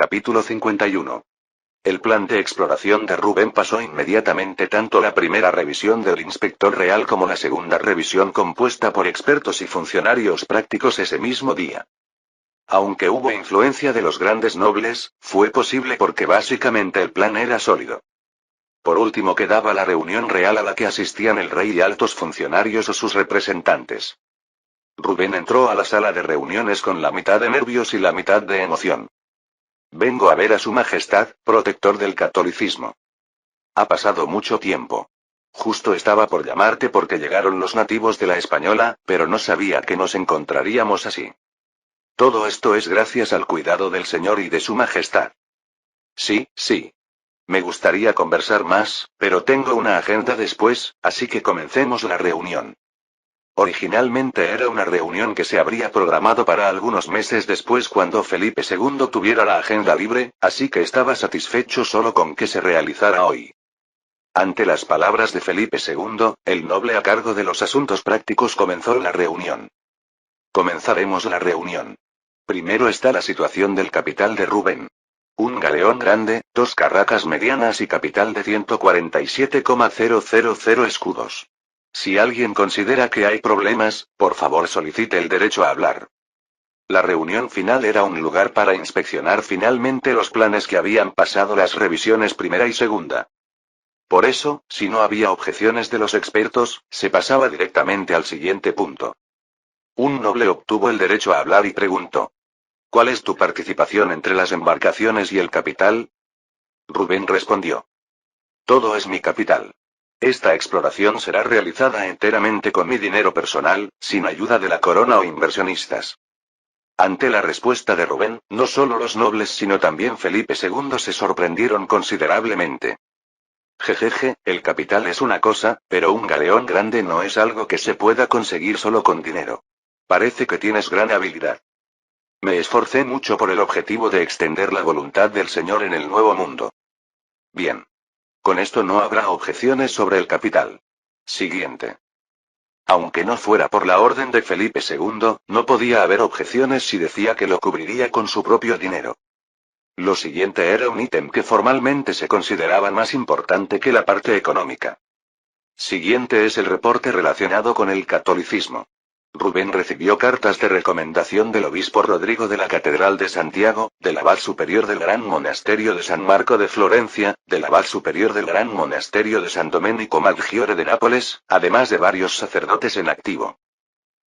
Capítulo 51. El plan de exploración de Rubén pasó inmediatamente tanto la primera revisión del inspector real como la segunda revisión compuesta por expertos y funcionarios prácticos ese mismo día. Aunque hubo influencia de los grandes nobles, fue posible porque básicamente el plan era sólido. Por último quedaba la reunión real a la que asistían el rey y altos funcionarios o sus representantes. Rubén entró a la sala de reuniones con la mitad de nervios y la mitad de emoción. Vengo a ver a su majestad, protector del catolicismo. Ha pasado mucho tiempo. Justo estaba por llamarte porque llegaron los nativos de la Española, pero no sabía que nos encontraríamos así. Todo esto es gracias al cuidado del señor y de su majestad. Sí. Me gustaría conversar más, pero tengo una agenda después, así que comencemos la reunión. Originalmente era una reunión que se habría programado para algunos meses después cuando Felipe II tuviera la agenda libre, así que estaba satisfecho solo con que se realizara hoy. Ante las palabras de Felipe II, el noble a cargo de los asuntos prácticos comenzó la reunión. Comenzaremos la reunión. Primero está la situación del capital de Rubén. Un galeón grande, 2 carracas medianas y capital de 147,000 escudos. Si alguien considera que hay problemas, por favor solicite el derecho a hablar. La reunión final era un lugar para inspeccionar finalmente los planes que habían pasado las revisiones primera y segunda. Por eso, si no había objeciones de los expertos, se pasaba directamente al siguiente punto. Un noble obtuvo el derecho a hablar y preguntó: ¿cuál es tu participación entre las embarcaciones y el capital? Rubén respondió: todo es mi capital. Esta exploración será realizada enteramente con mi dinero personal, sin ayuda de la corona o inversionistas. Ante la respuesta de Rubén, no solo los nobles sino también Felipe II se sorprendieron considerablemente. Jejeje, el capital es una cosa, pero un galeón grande no es algo que se pueda conseguir solo con dinero. Parece que tienes gran habilidad. Me esforcé mucho por el objetivo de extender la voluntad del Señor en el Nuevo Mundo. Bien. Con esto no habrá objeciones sobre el capital. Siguiente. Aunque no fuera por la orden de Felipe II, no podía haber objeciones si decía que lo cubriría con su propio dinero. Lo siguiente era un ítem que formalmente se consideraba más importante que la parte económica. Siguiente es el reporte relacionado con el catolicismo. Rubén recibió cartas de recomendación del obispo Rodrigo de la Catedral de Santiago, del abad superior del Gran Monasterio de San Marco de Florencia, del abad superior del Gran Monasterio de San Domenico Maggiore de Nápoles, además de varios sacerdotes en activo.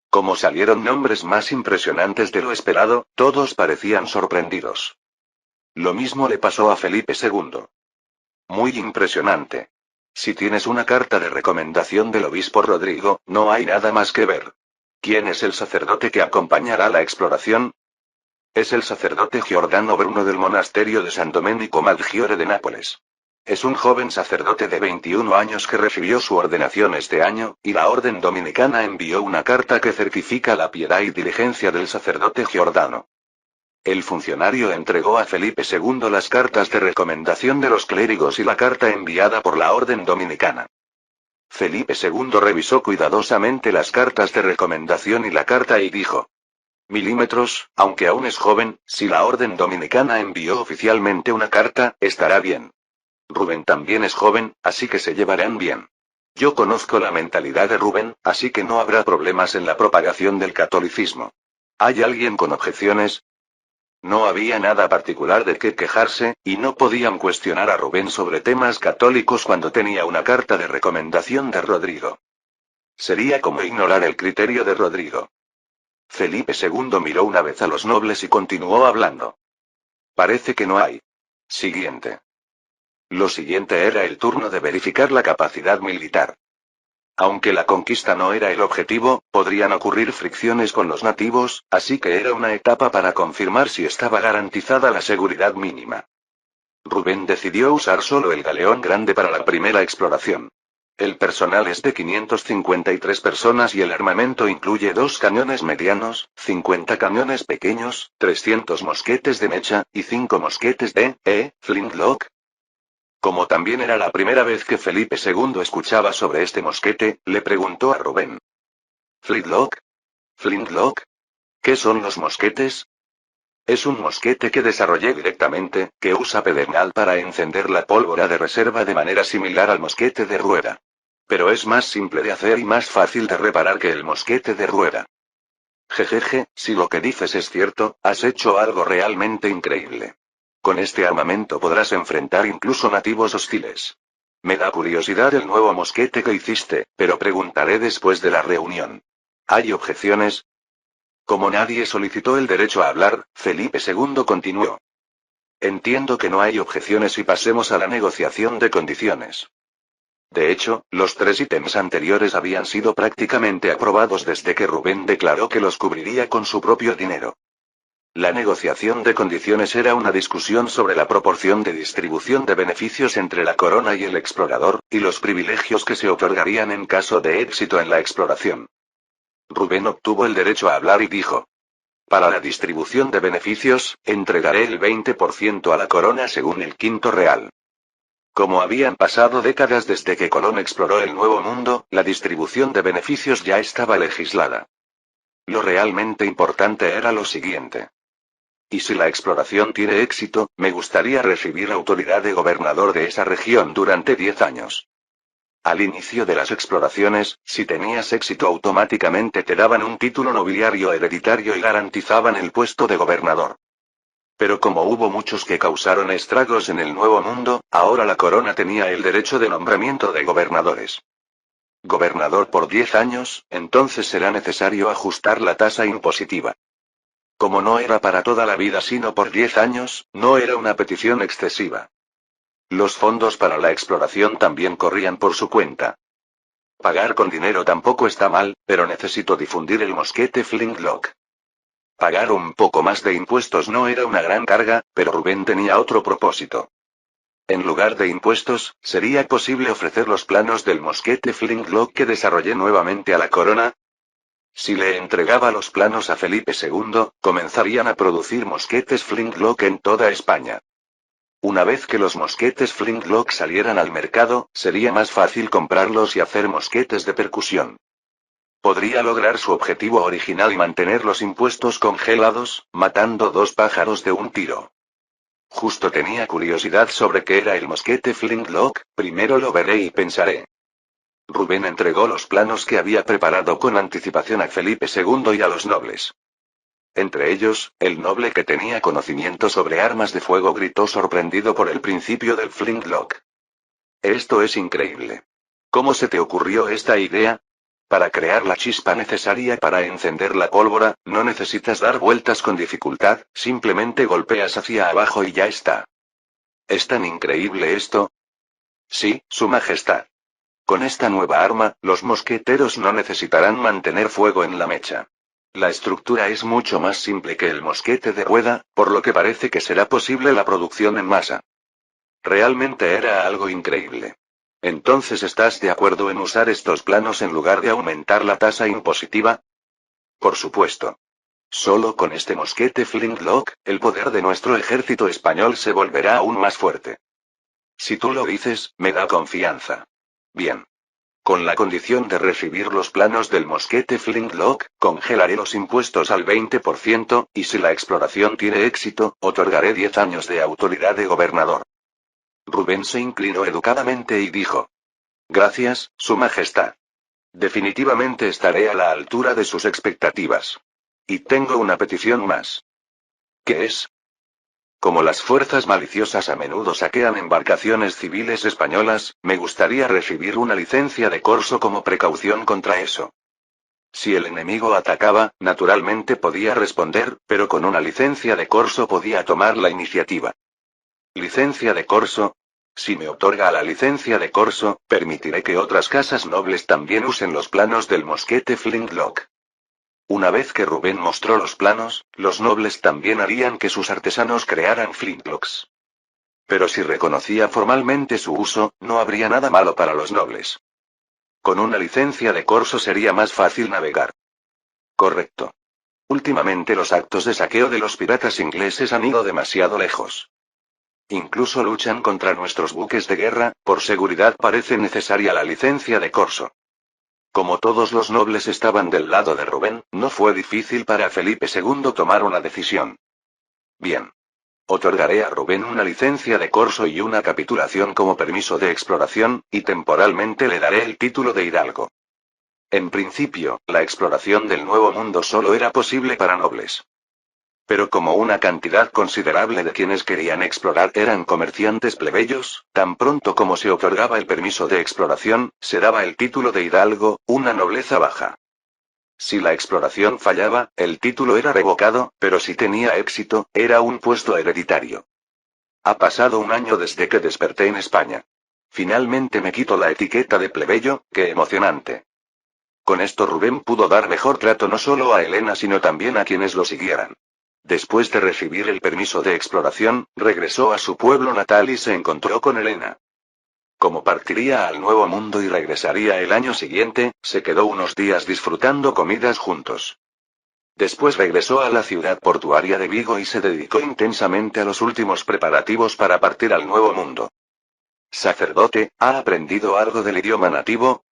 Como salieron nombres más impresionantes de lo esperado, todos parecían sorprendidos. Lo mismo le pasó a Felipe II. Muy impresionante. Si tienes una carta de recomendación del obispo Rodrigo, no hay nada más que ver. ¿Quién es el sacerdote que acompañará la exploración? Es el sacerdote Giordano Bruno del monasterio de San Domenico Maggiore de Nápoles. Es un joven sacerdote de 21 años que recibió su ordenación este año, y la orden dominicana envió una carta que certifica la piedad y diligencia del sacerdote Giordano. El funcionario entregó a Felipe II las cartas de recomendación de los clérigos y la carta enviada por la orden dominicana. Felipe II revisó cuidadosamente las cartas de recomendación y la carta y dijo: milímetros, aunque aún es joven, si la orden dominicana envió oficialmente una carta, estará bien. Rubén también es joven, así que se llevarán bien. Yo conozco la mentalidad de Rubén, así que no habrá problemas en la propagación del catolicismo. ¿Hay alguien con objeciones? No había nada particular de qué quejarse, y no podían cuestionar a Rubén sobre temas católicos cuando tenía una carta de recomendación de Rodrigo. Sería como ignorar el criterio de Rodrigo. Felipe II miró una vez a los nobles y continuó hablando. Parece que no hay. Siguiente. Lo siguiente era el turno de verificar la capacidad militar. Aunque la conquista no era el objetivo, podrían ocurrir fricciones con los nativos, así que era una etapa para confirmar si estaba garantizada la seguridad mínima. Rubén decidió usar solo el galeón grande para la primera exploración. El personal es de 553 personas y el armamento incluye 2 cañones medianos, 50 cañones pequeños, 300 mosquetes de mecha, y 5 mosquetes de flintlock. Como también era la primera vez que Felipe II escuchaba sobre este mosquete, le preguntó a Rubén: ¿Flintlock? ¿Flintlock? ¿Qué son los mosquetes? Es un mosquete que desarrollé directamente, que usa pedernal para encender la pólvora de reserva de manera similar al mosquete de rueda. Pero es más simple de hacer y más fácil de reparar que el mosquete de rueda. Jejeje, si lo que dices es cierto, has hecho algo realmente increíble. Con este armamento podrás enfrentar incluso nativos hostiles. Me da curiosidad el nuevo mosquete que hiciste, pero preguntaré después de la reunión. ¿Hay objeciones? Como nadie solicitó el derecho a hablar, Felipe II continuó. Entiendo que no hay objeciones y pasemos a la negociación de condiciones. De hecho, los 3 ítems anteriores habían sido prácticamente aprobados desde que Rubén declaró que los cubriría con su propio dinero. La negociación de condiciones era una discusión sobre la proporción de distribución de beneficios entre la corona y el explorador, y los privilegios que se otorgarían en caso de éxito en la exploración. Rubén obtuvo el derecho a hablar y dijo. Para la distribución de beneficios, entregaré el 20% a la corona según el quinto real. Como habían pasado décadas desde que Colón exploró el Nuevo Mundo, la distribución de beneficios ya estaba legislada. Lo realmente importante era lo siguiente. Y si la exploración tiene éxito, me gustaría recibir la autoridad de gobernador de esa región durante 10 años. Al inicio de las exploraciones, si tenías éxito automáticamente te daban un título nobiliario hereditario y garantizaban el puesto de gobernador. Pero como hubo muchos que causaron estragos en el Nuevo Mundo, ahora la corona tenía el derecho de nombramiento de gobernadores. Gobernador por 10 años, entonces será necesario ajustar la tasa impositiva. Como no era para toda la vida sino por 10 años, no era una petición excesiva. Los fondos para la exploración también corrían por su cuenta. Pagar con dinero tampoco está mal, pero necesito difundir el mosquete Flintlock. Pagar un poco más de impuestos no era una gran carga, pero Rubén tenía otro propósito. En lugar de impuestos, ¿sería posible ofrecer los planos del mosquete Flintlock que desarrollé nuevamente a la corona? Si le entregaba los planos a Felipe II, comenzarían a producir mosquetes Flintlock en toda España. Una vez que los mosquetes Flintlock salieran al mercado, sería más fácil comprarlos y hacer mosquetes de percusión. Podría lograr su objetivo original y mantener los impuestos congelados, matando 2 pájaros de un tiro. Justo tenía curiosidad sobre qué era el mosquete Flintlock, primero lo veré y pensaré. Rubén entregó los planos que había preparado con anticipación a Felipe II y a los nobles. Entre ellos, el noble que tenía conocimiento sobre armas de fuego gritó sorprendido por el principio del Flintlock. Esto es increíble. ¿Cómo se te ocurrió esta idea? Para crear la chispa necesaria para encender la pólvora, no necesitas dar vueltas con dificultad, simplemente golpeas hacia abajo y ya está. ¿Es tan increíble esto? Sí, Su Majestad. Con esta nueva arma, los mosqueteros no necesitarán mantener fuego en la mecha. La estructura es mucho más simple que el mosquete de rueda, por lo que parece que será posible la producción en masa. Realmente era algo increíble. Entonces, ¿estás de acuerdo en usar estos planos en lugar de aumentar la tasa impositiva? Por supuesto. Solo con este mosquete Flintlock, el poder de nuestro ejército español se volverá aún más fuerte. Si tú lo dices, me da confianza. Bien. Con la condición de recibir los planos del mosquete Flintlock, congelaré los impuestos al 20%, y si la exploración tiene éxito, otorgaré 10 años de autoridad de gobernador. Rubén se inclinó educadamente y dijo. Gracias, Su Majestad. Definitivamente estaré a la altura de sus expectativas. Y tengo una petición más. ¿Qué es? Como las fuerzas maliciosas a menudo saquean embarcaciones civiles españolas, me gustaría recibir una licencia de corso como precaución contra eso. Si el enemigo atacaba, naturalmente podía responder, pero con una licencia de corso podía tomar la iniciativa. ¿Licencia de corso? Si me otorga la licencia de corso, permitiré que otras casas nobles también usen los planos del mosquete Flintlock. Una vez que Rubén mostró los planos, los nobles también harían que sus artesanos crearan Flintlocks. Pero si reconocía formalmente su uso, no habría nada malo para los nobles. Con una licencia de corso sería más fácil navegar. Correcto. Últimamente los actos de saqueo de los piratas ingleses han ido demasiado lejos. Incluso luchan contra nuestros buques de guerra, por seguridad parece necesaria la licencia de corso. Como todos los nobles estaban del lado de Rubén, no fue difícil para Felipe II tomar una decisión. Bien. Otorgaré a Rubén una licencia de corso y una capitulación como permiso de exploración, y temporalmente le daré el título de hidalgo. En principio, la exploración del Nuevo Mundo solo era posible para nobles. Pero como una cantidad considerable de quienes querían explorar eran comerciantes plebeyos, tan pronto como se otorgaba el permiso de exploración, se daba el título de hidalgo, una nobleza baja. Si la exploración fallaba, el título era revocado, pero si tenía éxito, era un puesto hereditario. Ha pasado un año desde que desperté en España. Finalmente me quito la etiqueta de plebeyo, qué emocionante. Con esto Rubén pudo dar mejor trato no solo a Elena sino también a quienes lo siguieran. Después de recibir el permiso de exploración, regresó a su pueblo natal y se encontró con Elena. Como partiría al Nuevo Mundo y regresaría el año siguiente, se quedó unos días disfrutando comidas juntos. Después regresó a la ciudad portuaria de Vigo y se dedicó intensamente a los últimos preparativos para partir al Nuevo Mundo. Sacerdote, ¿ha aprendido algo del idioma nativo?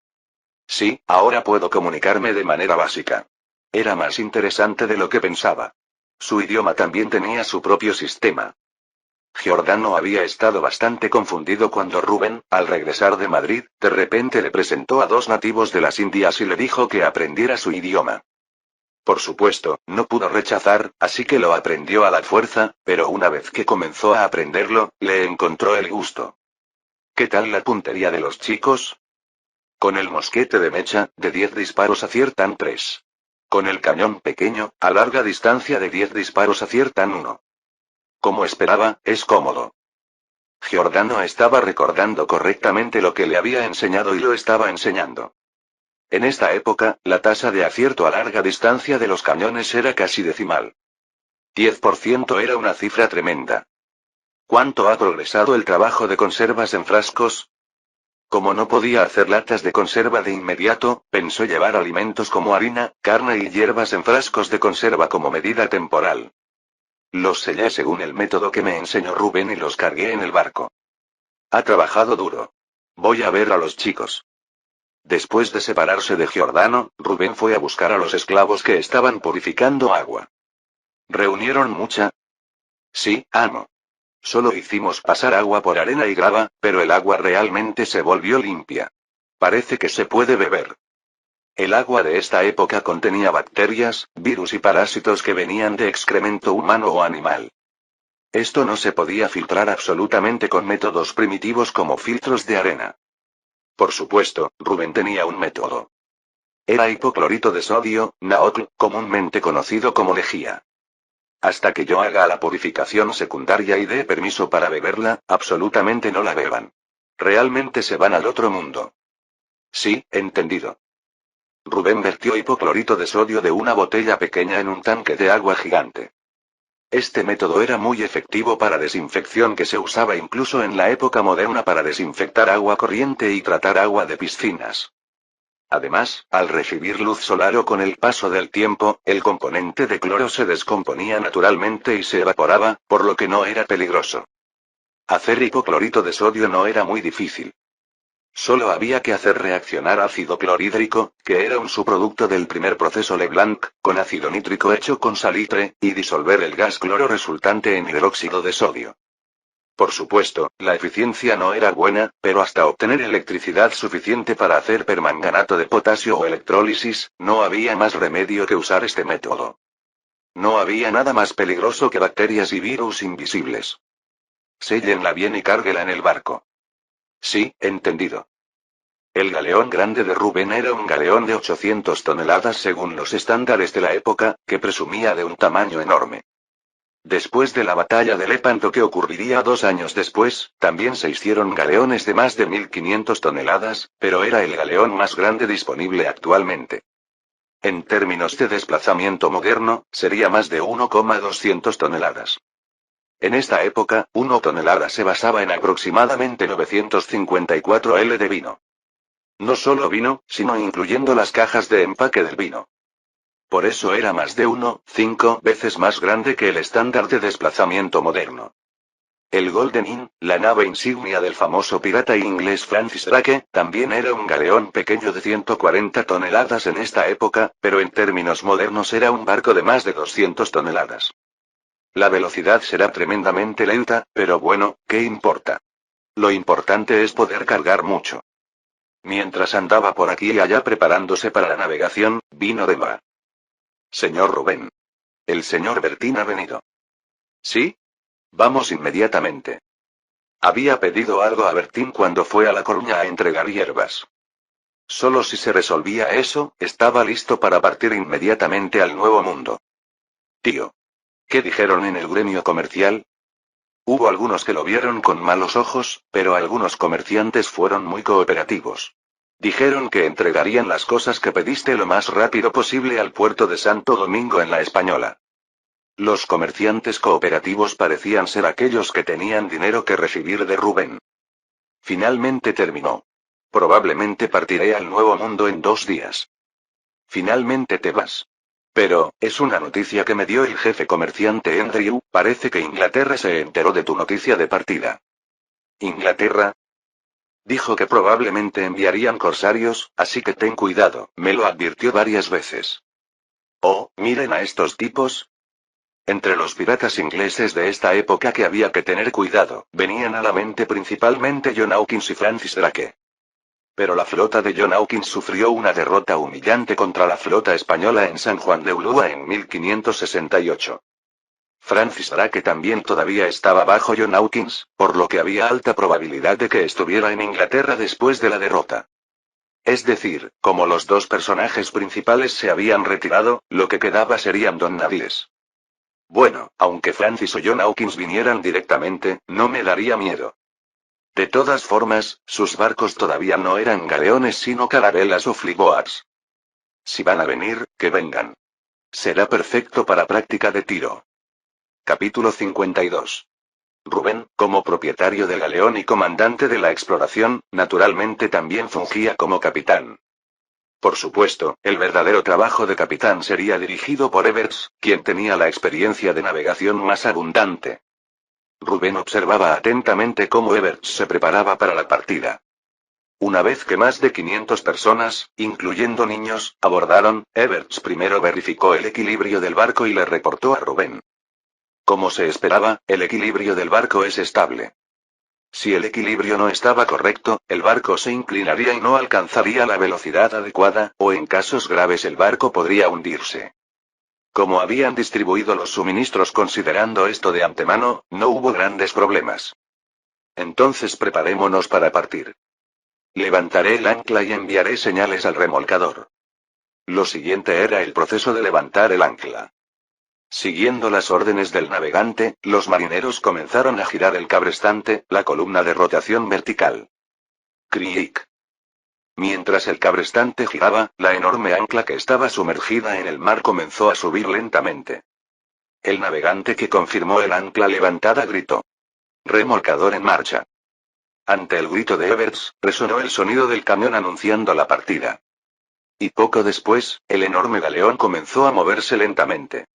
Sí, ahora puedo comunicarme de manera básica. Era más interesante de lo que pensaba. Su idioma también tenía su propio sistema. Giordano había estado bastante confundido cuando Rubén, al regresar de Madrid, de repente le presentó a dos nativos de las Indias y le dijo que aprendiera su idioma. Por supuesto, no pudo rechazar, así que lo aprendió a la fuerza, pero una vez que comenzó a aprenderlo, le encontró el gusto. ¿Qué tal la puntería de los chicos? Con el mosquete de mecha, de 10 disparos aciertan 3. Con el cañón pequeño, a larga distancia de 10 disparos aciertan 1. Como esperaba, es cómodo. Giordano estaba recordando correctamente lo que le había enseñado y lo estaba enseñando. En esta época, la tasa de acierto a larga distancia de los cañones era casi decimal. 10% era una cifra tremenda. ¿Cuánto ha progresado el trabajo de conservas en frascos? Como no podía hacer latas de conserva de inmediato, pensó llevar alimentos como harina, carne y hierbas en frascos de conserva como medida temporal. Los sellé según el método que me enseñó Rubén y los cargué en el barco. Ha trabajado duro. Voy a ver a los chicos. Después de separarse de Giordano, Rubén fue a buscar a los esclavos que estaban purificando agua. ¿Reunieron mucha? Sí, amo. Solo hicimos pasar agua por arena y grava, pero el agua realmente se volvió limpia. Parece que se puede beber. El agua de esta época contenía bacterias, virus y parásitos que venían de excremento humano o animal. Esto no se podía filtrar absolutamente con métodos primitivos como filtros de arena. Por supuesto, Rubén tenía un método. Era hipoclorito de sodio, NaOtl, comúnmente conocido como lejía. Hasta que yo haga la purificación secundaria y dé permiso para beberla, absolutamente no la beban. Realmente se van al otro mundo. Sí, entendido. Rubén vertió hipoclorito de sodio de una botella pequeña en un tanque de agua gigante. Este método era muy efectivo para desinfección que se usaba incluso en la época moderna para desinfectar agua corriente y tratar agua de piscinas. Además, al recibir luz solar o con el paso del tiempo, el componente de cloro se descomponía naturalmente y se evaporaba, por lo que no era peligroso. Hacer hipoclorito de sodio no era muy difícil. Solo había que hacer reaccionar ácido clorhídrico, que era un subproducto del primer proceso Leblanc, con ácido nítrico hecho con salitre, y disolver el gas cloro resultante en hidróxido de sodio. Por supuesto, la eficiencia no era buena, pero hasta obtener electricidad suficiente para hacer permanganato de potasio o electrólisis, no había más remedio que usar este método. No había nada más peligroso que bacterias y virus invisibles. Séllenla bien y cárguela en el barco. Sí, entendido. El galeón grande de Rubén era un galeón de 800 toneladas según los estándares de la época, que presumía de un tamaño enorme. Después de la batalla de Lepanto que ocurriría 2 años después, también se hicieron galeones de más de 1500 toneladas, pero era el galeón más grande disponible actualmente. En términos de desplazamiento moderno, sería más de 1,200 toneladas. En esta época, 1 tonelada se basaba en aproximadamente 954 L de vino. No solo vino, sino incluyendo las cajas de empaque del vino. Por eso era más de 1,5 veces más grande que el estándar de desplazamiento moderno. El Golden Inn, la nave insignia del famoso pirata inglés Francis Drake, también era un galeón pequeño de 140 toneladas en esta época, pero en términos modernos era un barco de más de 200 toneladas. La velocidad será tremendamente lenta, pero bueno, ¿qué importa? Lo importante es poder cargar mucho. Mientras andaba por aquí y allá preparándose para la navegación, vino Dema. Señor Rubén. El señor Bertín ha venido. ¿Sí? Vamos inmediatamente. Había pedido algo a Bertín cuando fue a La Coruña a entregar hierbas. Solo si se resolvía eso, estaba listo para partir inmediatamente al Nuevo Mundo. Tío. ¿Qué dijeron en el gremio comercial? Hubo algunos que lo vieron con malos ojos, pero algunos comerciantes fueron muy cooperativos. Dijeron que entregarían las cosas que pediste lo más rápido posible al puerto de Santo Domingo en La Española. Los comerciantes cooperativos parecían ser aquellos que tenían dinero que recibir de Rubén. Finalmente terminó. Probablemente partiré al Nuevo Mundo en 2 días. Finalmente te vas. Pero, es una noticia que me dio el jefe comerciante Andrew, parece que Inglaterra se enteró de tu noticia de partida. ¿Inglaterra? Dijo que probablemente enviarían corsarios, así que ten cuidado, me lo advirtió varias veces. Oh, miren a estos tipos. Entre los piratas ingleses de esta época que había que tener cuidado, venían a la mente principalmente John Hawkins y Francis Drake. Pero la flota de John Hawkins sufrió una derrota humillante contra la flota española en San Juan de Ulúa en 1568. Francis Drake también todavía estaba bajo John Hawkins, por lo que había alta probabilidad de que estuviera en Inglaterra después de la derrota. Es decir, como los dos personajes principales se habían retirado, lo que quedaba serían don nadies. Bueno, aunque Francis o John Hawkins vinieran directamente, no me daría miedo. De todas formas, sus barcos todavía no eran galeones sino carabelas o flyboats. Si van a venir, que vengan. Será perfecto para práctica de tiro. Capítulo 52. Rubén, como propietario del galeón y comandante de la exploración, naturalmente también fungía como capitán. Por supuesto, el verdadero trabajo de capitán sería dirigido por Everts, quien tenía la experiencia de navegación más abundante. Rubén observaba atentamente cómo Everts se preparaba para la partida. Una vez que más de 500 personas, incluyendo niños, abordaron, Everts primero verificó el equilibrio del barco y le reportó a Rubén. Como se esperaba, el equilibrio del barco es estable. Si el equilibrio no estaba correcto, el barco se inclinaría y no alcanzaría la velocidad adecuada, o en casos graves el barco podría hundirse. Como habían distribuido los suministros considerando esto de antemano, no hubo grandes problemas. Entonces preparémonos para partir. Levantaré el ancla y enviaré señales al remolcador. Lo siguiente era el proceso de levantar el ancla. Siguiendo las órdenes del navegante, los marineros comenzaron a girar el cabrestante, la columna de rotación vertical. Cric. Mientras el cabrestante giraba, la enorme ancla que estaba sumergida en el mar comenzó a subir lentamente. El navegante que confirmó el ancla levantada gritó. Remolcador en marcha. Ante el grito de Everts, resonó el sonido del camión anunciando la partida. Y poco después, el enorme galeón comenzó a moverse lentamente.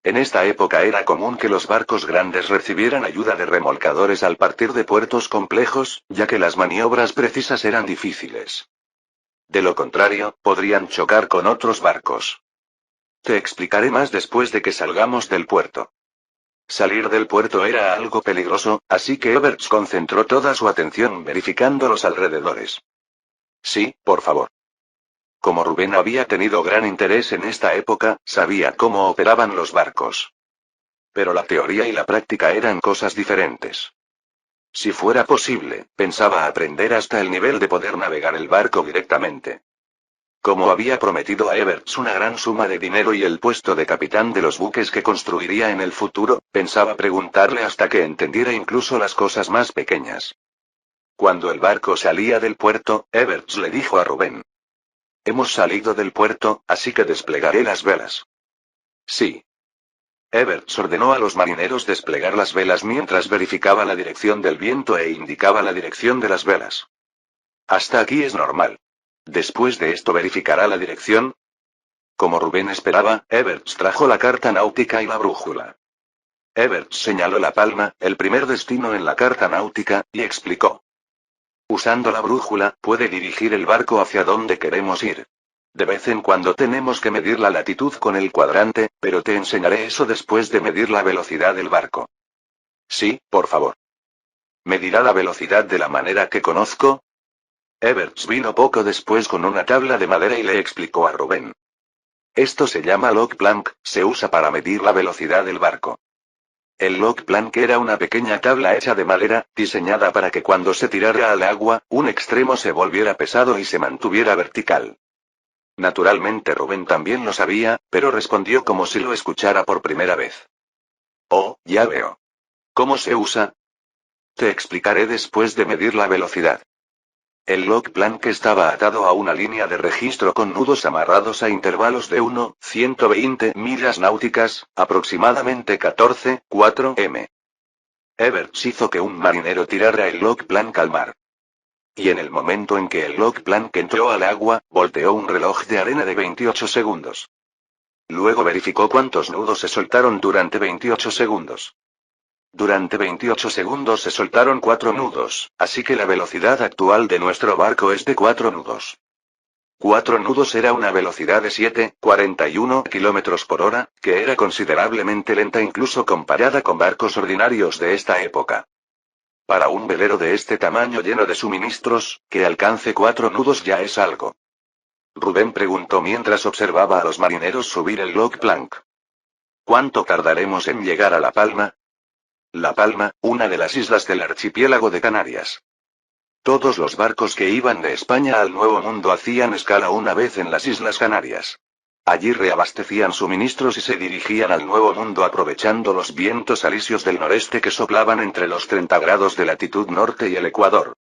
En esta época era común que los barcos grandes recibieran ayuda de remolcadores al partir de puertos complejos, ya que las maniobras precisas eran difíciles. De lo contrario, podrían chocar con otros barcos. Te explicaré más después de que salgamos del puerto. Salir del puerto era algo peligroso, así que Everts concentró toda su atención verificando los alrededores. Sí, por favor. Como Rubén había tenido gran interés en esta época, sabía cómo operaban los barcos. Pero la teoría y la práctica eran cosas diferentes. Si fuera posible, pensaba aprender hasta el nivel de poder navegar el barco directamente. Como había prometido a Everts una gran suma de dinero y el puesto de capitán de los buques que construiría en el futuro, pensaba preguntarle hasta que entendiera incluso las cosas más pequeñas. Cuando el barco salía del puerto, Everts le dijo a Rubén. Hemos salido del puerto, así que desplegaré las velas. Sí. Everts ordenó a los marineros desplegar las velas mientras verificaba la dirección del viento e indicaba la dirección de las velas. Hasta aquí es normal. Después de esto verificará la dirección. Como Rubén esperaba, Everts trajo la carta náutica y la brújula. Everts señaló La Palma, el primer destino en la carta náutica, y explicó. Usando la brújula, puede dirigir el barco hacia donde queremos ir. De vez en cuando tenemos que medir la latitud con el cuadrante, pero te enseñaré eso después de medir la velocidad del barco. Sí, por favor. ¿Medirá la velocidad de la manera que conozco? Everts vino poco después con una tabla de madera y le explicó a Rubén. Esto se llama log plank, se usa para medir la velocidad del barco. El log plank era una pequeña tabla hecha de madera, diseñada para que cuando se tirara al agua, un extremo se volviera pesado y se mantuviera vertical. Naturalmente Rubén también lo sabía, pero respondió como si lo escuchara por primera vez. Oh, ya veo. ¿Cómo se usa? Te explicaré después de medir la velocidad. El log plank estaba atado a una línea de registro con nudos amarrados a intervalos de 120 millas náuticas, aproximadamente 14,4 m. Everts hizo que un marinero tirara el log plank al mar. Y en el momento en que el log plank entró al agua, volteó un reloj de arena de 28 segundos. Luego verificó cuántos nudos se soltaron durante 28 segundos. Durante 28 segundos se soltaron 4 nudos, así que la velocidad actual de nuestro barco es de 4 nudos. 4 nudos era una velocidad de 7,41 kilómetros por hora, que era considerablemente lenta incluso comparada con barcos ordinarios de esta época. Para un velero de este tamaño lleno de suministros, que alcance 4 nudos ya es algo. Rubén preguntó mientras observaba a los marineros subir el log plank. ¿Cuánto tardaremos en llegar a La Palma? La Palma, una de las islas del archipiélago de Canarias. Todos los barcos que iban de España al Nuevo Mundo hacían escala una vez en las Islas Canarias. Allí reabastecían suministros y se dirigían al Nuevo Mundo aprovechando los vientos alisios del noreste que soplaban entre los 30 grados de latitud norte y el Ecuador.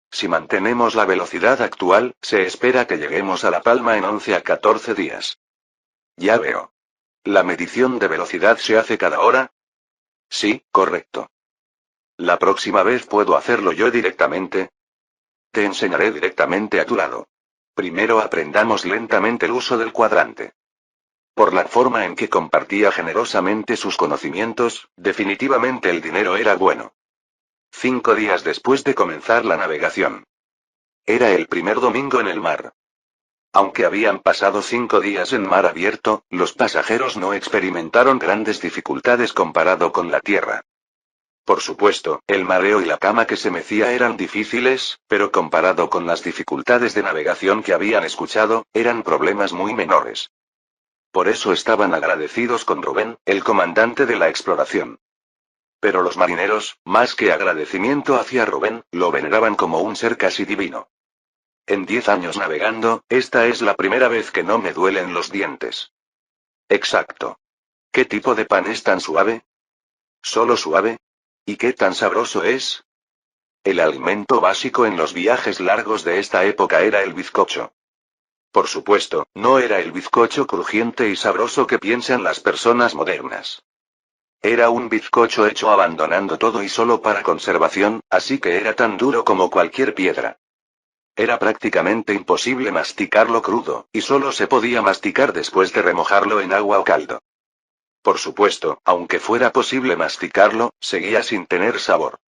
Si mantenemos la velocidad actual, se espera que lleguemos a La Palma en 11 a 14 días. Ya veo. ¿La medición de velocidad se hace cada hora? Sí, correcto. ¿La próxima vez puedo hacerlo yo directamente? Te enseñaré directamente a tu lado. Primero aprendamos lentamente el uso del cuadrante. Por la forma en que compartía generosamente sus conocimientos, definitivamente el dinero era bueno. 5 días después de comenzar la navegación. Era el primer domingo en el mar. Aunque habían pasado 5 días en mar abierto, los pasajeros no experimentaron grandes dificultades comparado con la tierra. Por supuesto, el mareo y la cama que se mecía eran difíciles, pero comparado con las dificultades de navegación que habían escuchado, eran problemas muy menores. Por eso estaban agradecidos con Rubén, el comandante de la exploración. Pero los marineros, más que agradecimiento hacia Rubén, lo veneraban como un ser casi divino. En 10 años navegando, esta es la primera vez que no me duelen los dientes. Exacto. ¿Qué tipo de pan es tan suave? ¿Solo suave? ¿Y qué tan sabroso es? El alimento básico en los viajes largos de esta época era el bizcocho. Por supuesto, no era el bizcocho crujiente y sabroso que piensan las personas modernas. Era un bizcocho hecho abandonando todo y solo para conservación, así que era tan duro como cualquier piedra. Era prácticamente imposible masticarlo crudo, y solo se podía masticar después de remojarlo en agua o caldo. Por supuesto, aunque fuera posible masticarlo, seguía sin tener sabor.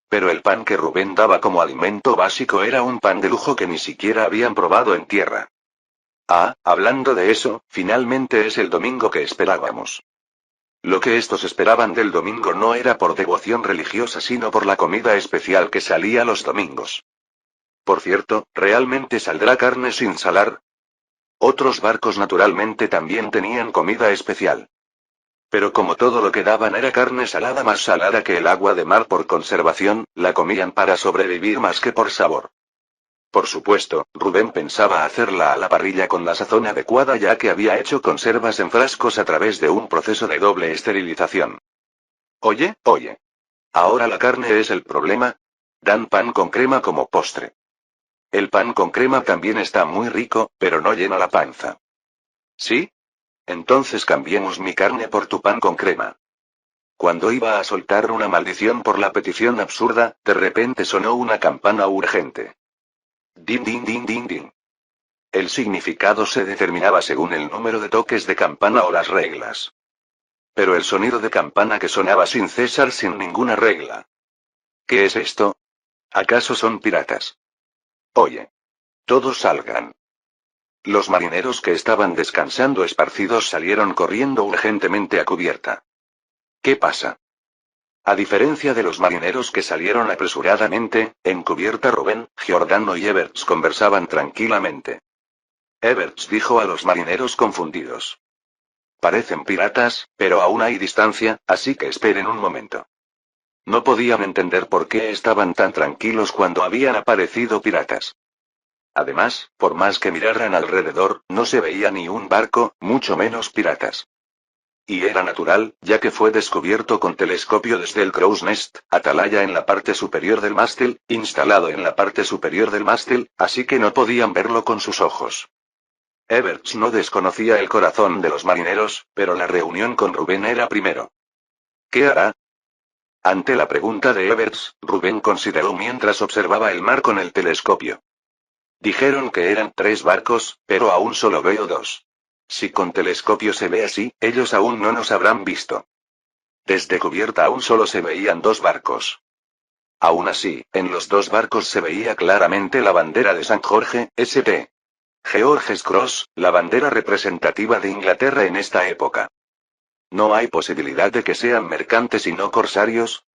Pero el pan que Rubén daba como alimento básico era un pan de lujo que ni siquiera habían probado en tierra. Ah, hablando de eso, finalmente es el domingo que esperábamos. Lo que estos esperaban del domingo no era por devoción religiosa sino por la comida especial que salía los domingos. Por cierto, ¿realmente saldrá carne sin salar? Otros barcos naturalmente también tenían comida especial. Pero como todo lo que daban era carne salada más salada que el agua de mar por conservación, la comían para sobrevivir más que por sabor. Por supuesto, Rubén pensaba hacerla a la parrilla con la sazón adecuada ya que había hecho conservas en frascos a través de un proceso de doble esterilización. Oye. ¿Ahora la carne es el problema? Dan pan con crema como postre. El pan con crema también está muy rico, pero no llena la panza. ¿Sí? Entonces cambiemos mi carne por tu pan con crema. Cuando iba a soltar una maldición por la petición absurda, de repente sonó una campana urgente. Din din din din din. El significado se determinaba según el número de toques de campana o las reglas. Pero el sonido de campana que sonaba sin cesar sin ninguna regla. ¿Qué es esto? ¿Acaso son piratas? Oye. Todos salgan. Los marineros que estaban descansando esparcidos salieron corriendo urgentemente a cubierta. ¿Qué pasa? A diferencia de los marineros que salieron apresuradamente, en cubierta Rubén, Giordano y Everts conversaban tranquilamente. Everts dijo a los marineros confundidos. Parecen piratas, pero aún hay distancia, así que esperen un momento. No podían entender por qué estaban tan tranquilos cuando habían aparecido piratas. Además, por más que miraran alrededor, no se veía ni un barco, mucho menos piratas. Y era natural, ya que fue descubierto con telescopio desde el crow's nest, atalaya en la parte superior del mástil, instalado en la parte superior del mástil, así que no podían verlo con sus ojos. Everts no desconocía el corazón de los marineros, pero la reunión con Rubén era primero. ¿Qué hará? Ante la pregunta de Everts, Rubén consideró mientras observaba el mar con el telescopio. Dijeron que eran 3 barcos, pero aún solo veo 2. Si con telescopio se ve así, ellos aún no nos habrán visto. Desde cubierta aún solo se veían 2 barcos. Aún así, en los 2 barcos se veía claramente la bandera de San Jorge, St. George's Cross, la bandera representativa de Inglaterra en esta época. ¿No hay posibilidad de que sean mercantes y no corsarios?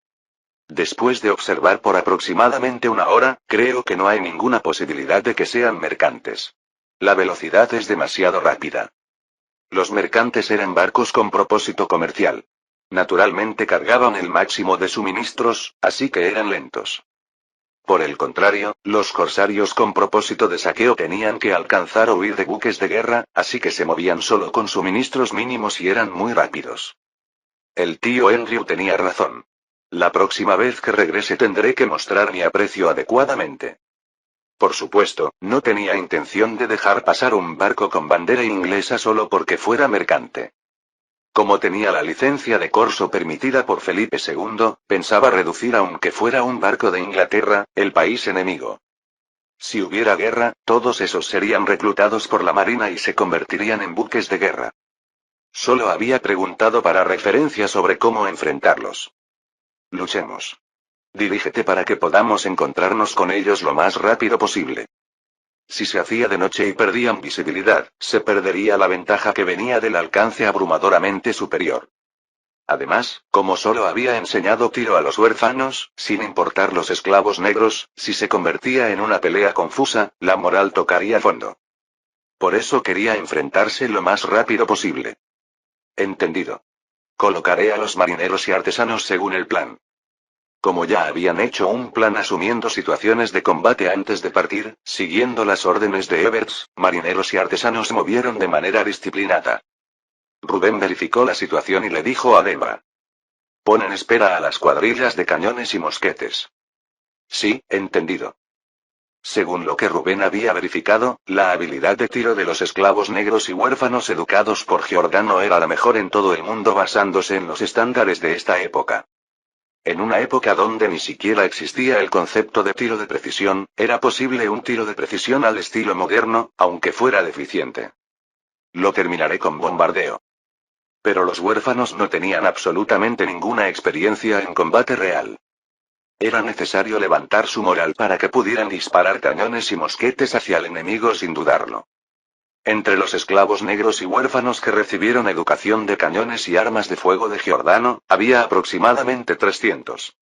Después de observar por aproximadamente 1 hora, creo que no hay ninguna posibilidad de que sean mercantes. La velocidad es demasiado rápida. Los mercantes eran barcos con propósito comercial. Naturalmente cargaban el máximo de suministros, así que eran lentos. Por el contrario, los corsarios con propósito de saqueo tenían que alcanzar o huir de buques de guerra, así que se movían solo con suministros mínimos y eran muy rápidos. El tío Andrew tenía razón. La próxima vez que regrese tendré que mostrar mi aprecio adecuadamente. Por supuesto, no tenía intención de dejar pasar un barco con bandera inglesa solo porque fuera mercante. Como tenía la licencia de corso permitida por Felipe II, pensaba reducir aunque fuera un barco de Inglaterra, el país enemigo. Si hubiera guerra, todos esos serían reclutados por la marina y se convertirían en buques de guerra. Solo había preguntado para referencia sobre cómo enfrentarlos. Luchemos. Dirígete para que podamos encontrarnos con ellos lo más rápido posible. Si se hacía de noche y perdían visibilidad, se perdería la ventaja que venía del alcance abrumadoramente superior. Además, como solo había enseñado tiro a los huérfanos, sin importar los esclavos negros, si se convertía en una pelea confusa, la moral tocaría fondo. Por eso quería enfrentarse lo más rápido posible. Entendido. Colocaré a los marineros y artesanos según el plan. Como ya habían hecho un plan asumiendo situaciones de combate antes de partir, siguiendo las órdenes de Everts, marineros y artesanos movieron de manera disciplinada. Rubén verificó la situación y le dijo a Debra. Pon en espera a las cuadrillas de cañones y mosquetes. Sí, entendido. Según lo que Rubén había verificado, la habilidad de tiro de los esclavos negros y huérfanos educados por Giordano era la mejor en todo el mundo basándose en los estándares de esta época. En una época donde ni siquiera existía el concepto de tiro de precisión, era posible un tiro de precisión al estilo moderno, aunque fuera deficiente. Lo terminaré con bombardeo. Pero los huérfanos no tenían absolutamente ninguna experiencia en combate real. Era necesario levantar su moral para que pudieran disparar cañones y mosquetes hacia el enemigo sin dudarlo. Entre los esclavos negros y huérfanos que recibieron educación de cañones y armas de fuego de Giordano, había aproximadamente 300.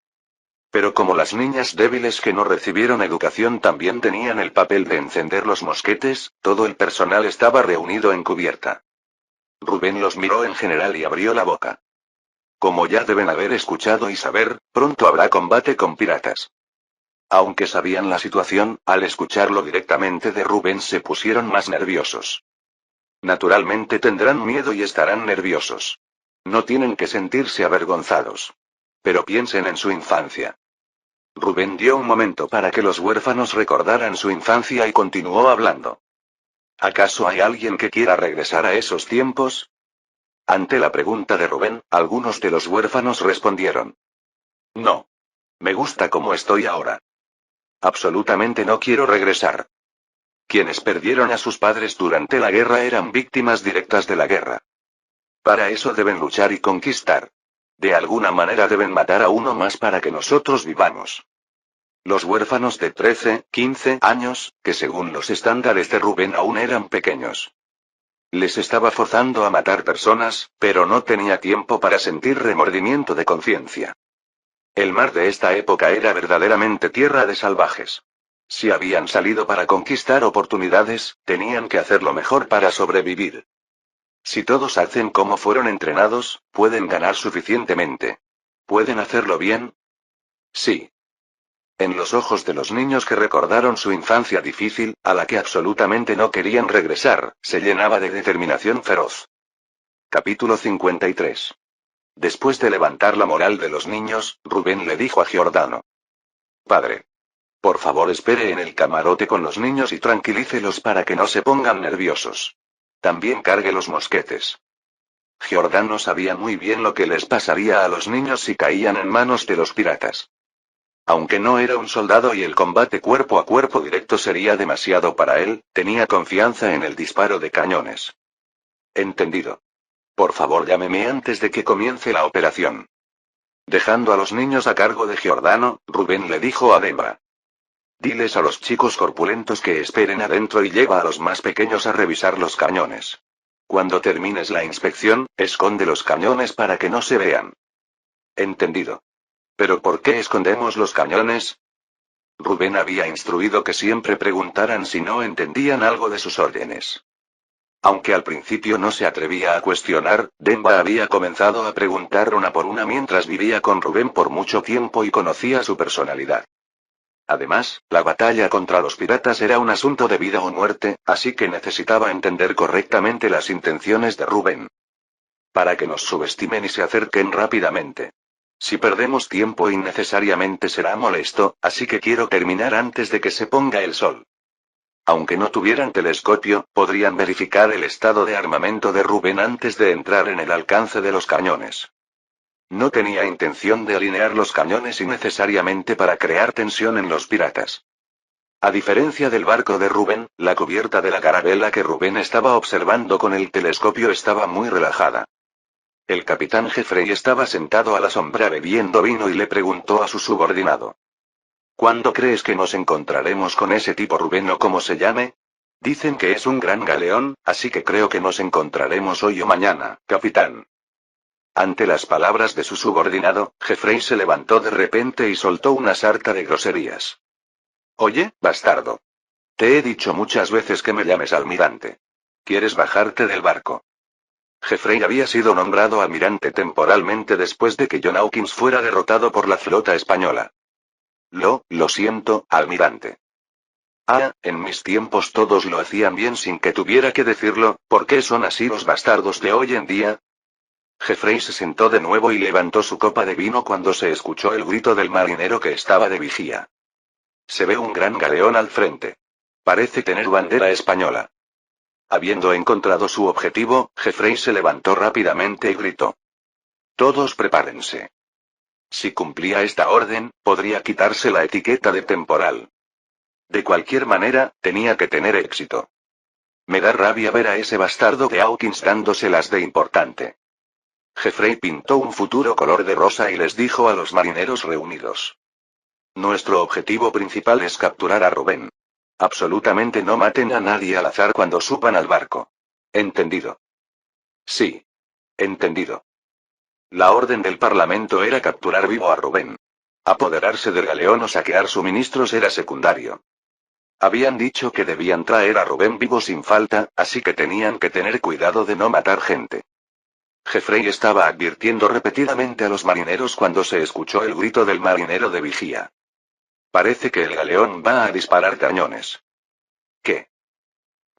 Pero como las niñas débiles que no recibieron educación también tenían el papel de encender los mosquetes, todo el personal estaba reunido en cubierta. Rubén los miró en general y abrió la boca. Como ya deben haber escuchado y saber, pronto habrá combate con piratas. Aunque sabían la situación, al escucharlo directamente de Rubén se pusieron más nerviosos. Naturalmente tendrán miedo y estarán nerviosos. No tienen que sentirse avergonzados. Pero piensen en su infancia. Rubén dio un momento para que los huérfanos recordaran su infancia y continuó hablando. ¿Acaso hay alguien que quiera regresar a esos tiempos? Ante la pregunta de Rubén, algunos de los huérfanos respondieron. No. Me gusta como estoy ahora. Absolutamente no quiero regresar. Quienes perdieron a sus padres durante la guerra eran víctimas directas de la guerra. Para eso deben luchar y conquistar. De alguna manera deben matar a uno más para que nosotros vivamos. Los huérfanos de 13, 15 años, que según los estándares de Rubén aún eran pequeños. Les estaba forzando a matar personas, pero no tenía tiempo para sentir remordimiento de conciencia. El mar de esta época era verdaderamente tierra de salvajes. Si habían salido para conquistar oportunidades, tenían que hacerlo mejor para sobrevivir. Si todos hacen como fueron entrenados, pueden ganar suficientemente. ¿Pueden hacerlo bien? Sí. En los ojos de los niños que recordaron su infancia difícil, a la que absolutamente no querían regresar, se llenaba de determinación feroz. Capítulo 53. Después de levantar la moral de los niños, Rubén le dijo a Giordano. Padre. Por favor espere en el camarote con los niños y tranquilícelos para que no se pongan nerviosos. También cargue los mosquetes. Giordano sabía muy bien lo que les pasaría a los niños si caían en manos de los piratas. Aunque no era un soldado y el combate cuerpo a cuerpo directo sería demasiado para él, tenía confianza en el disparo de cañones. Entendido. Por favor llámeme antes de que comience la operación. Dejando a los niños a cargo de Giordano, Rubén le dijo a Dembra. Diles a los chicos corpulentos que esperen adentro y lleva a los más pequeños a revisar los cañones. Cuando termines la inspección, esconde los cañones para que no se vean. Entendido. ¿Pero por qué escondemos los cañones? Rubén había instruido que siempre preguntaran si no entendían algo de sus órdenes. Aunque al principio no se atrevía a cuestionar, Demba había comenzado a preguntar una por una mientras vivía con Rubén por mucho tiempo y conocía su personalidad. Además, la batalla contra los piratas era un asunto de vida o muerte, así que necesitaba entender correctamente las intenciones de Rubén. Para que nos subestimen y se acerquen rápidamente. Si perdemos tiempo innecesariamente será molesto, así que quiero terminar antes de que se ponga el sol. Aunque no tuvieran telescopio, podrían verificar el estado de armamento de Rubén antes de entrar en el alcance de los cañones. No tenía intención de alinear los cañones innecesariamente para crear tensión en los piratas. A diferencia del barco de Rubén, la cubierta de la carabela que Rubén estaba observando con el telescopio estaba muy relajada. El capitán Jeffrey estaba sentado a la sombra bebiendo vino y le preguntó a su subordinado. ¿Cuándo crees que nos encontraremos con ese tipo Rubén o como se llame? Dicen que es un gran galeón, así que creo que nos encontraremos hoy o mañana, capitán. Ante las palabras de su subordinado, Jeffrey se levantó de repente y soltó una sarta de groserías. Oye, bastardo. Te he dicho muchas veces que me llames almirante. ¿Quieres bajarte del barco? Jeffrey había sido nombrado almirante temporalmente después de que John Hawkins fuera derrotado por la flota española. Lo siento, almirante. Ah, en mis tiempos todos lo hacían bien sin que tuviera que decirlo, ¿por qué son así los bastardos de hoy en día? Jeffrey se sentó de nuevo y levantó su copa de vino cuando se escuchó el grito del marinero que estaba de vigía. Se ve un gran galeón al frente. Parece tener bandera española. Habiendo encontrado su objetivo, Jeffrey se levantó rápidamente y gritó. Todos prepárense. Si cumplía esta orden, podría quitarse la etiqueta de temporal. De cualquier manera, tenía que tener éxito. Me da rabia ver a ese bastardo de Hawkins dándoselas de importante. Jeffrey pintó un futuro color de rosa y les dijo a los marineros reunidos. Nuestro objetivo principal es capturar a Rubén. Absolutamente no maten a nadie al azar cuando suban al barco. ¿Entendido? Sí. Entendido. La orden del Parlamento era capturar vivo a Rubén. Apoderarse del galeón o saquear suministros era secundario. Habían dicho que debían traer a Rubén vivo sin falta, así que tenían que tener cuidado de no matar gente. Jeffrey estaba advirtiendo repetidamente a los marineros cuando se escuchó el grito del marinero de vigía. Parece que el galeón va a disparar cañones. ¿Qué?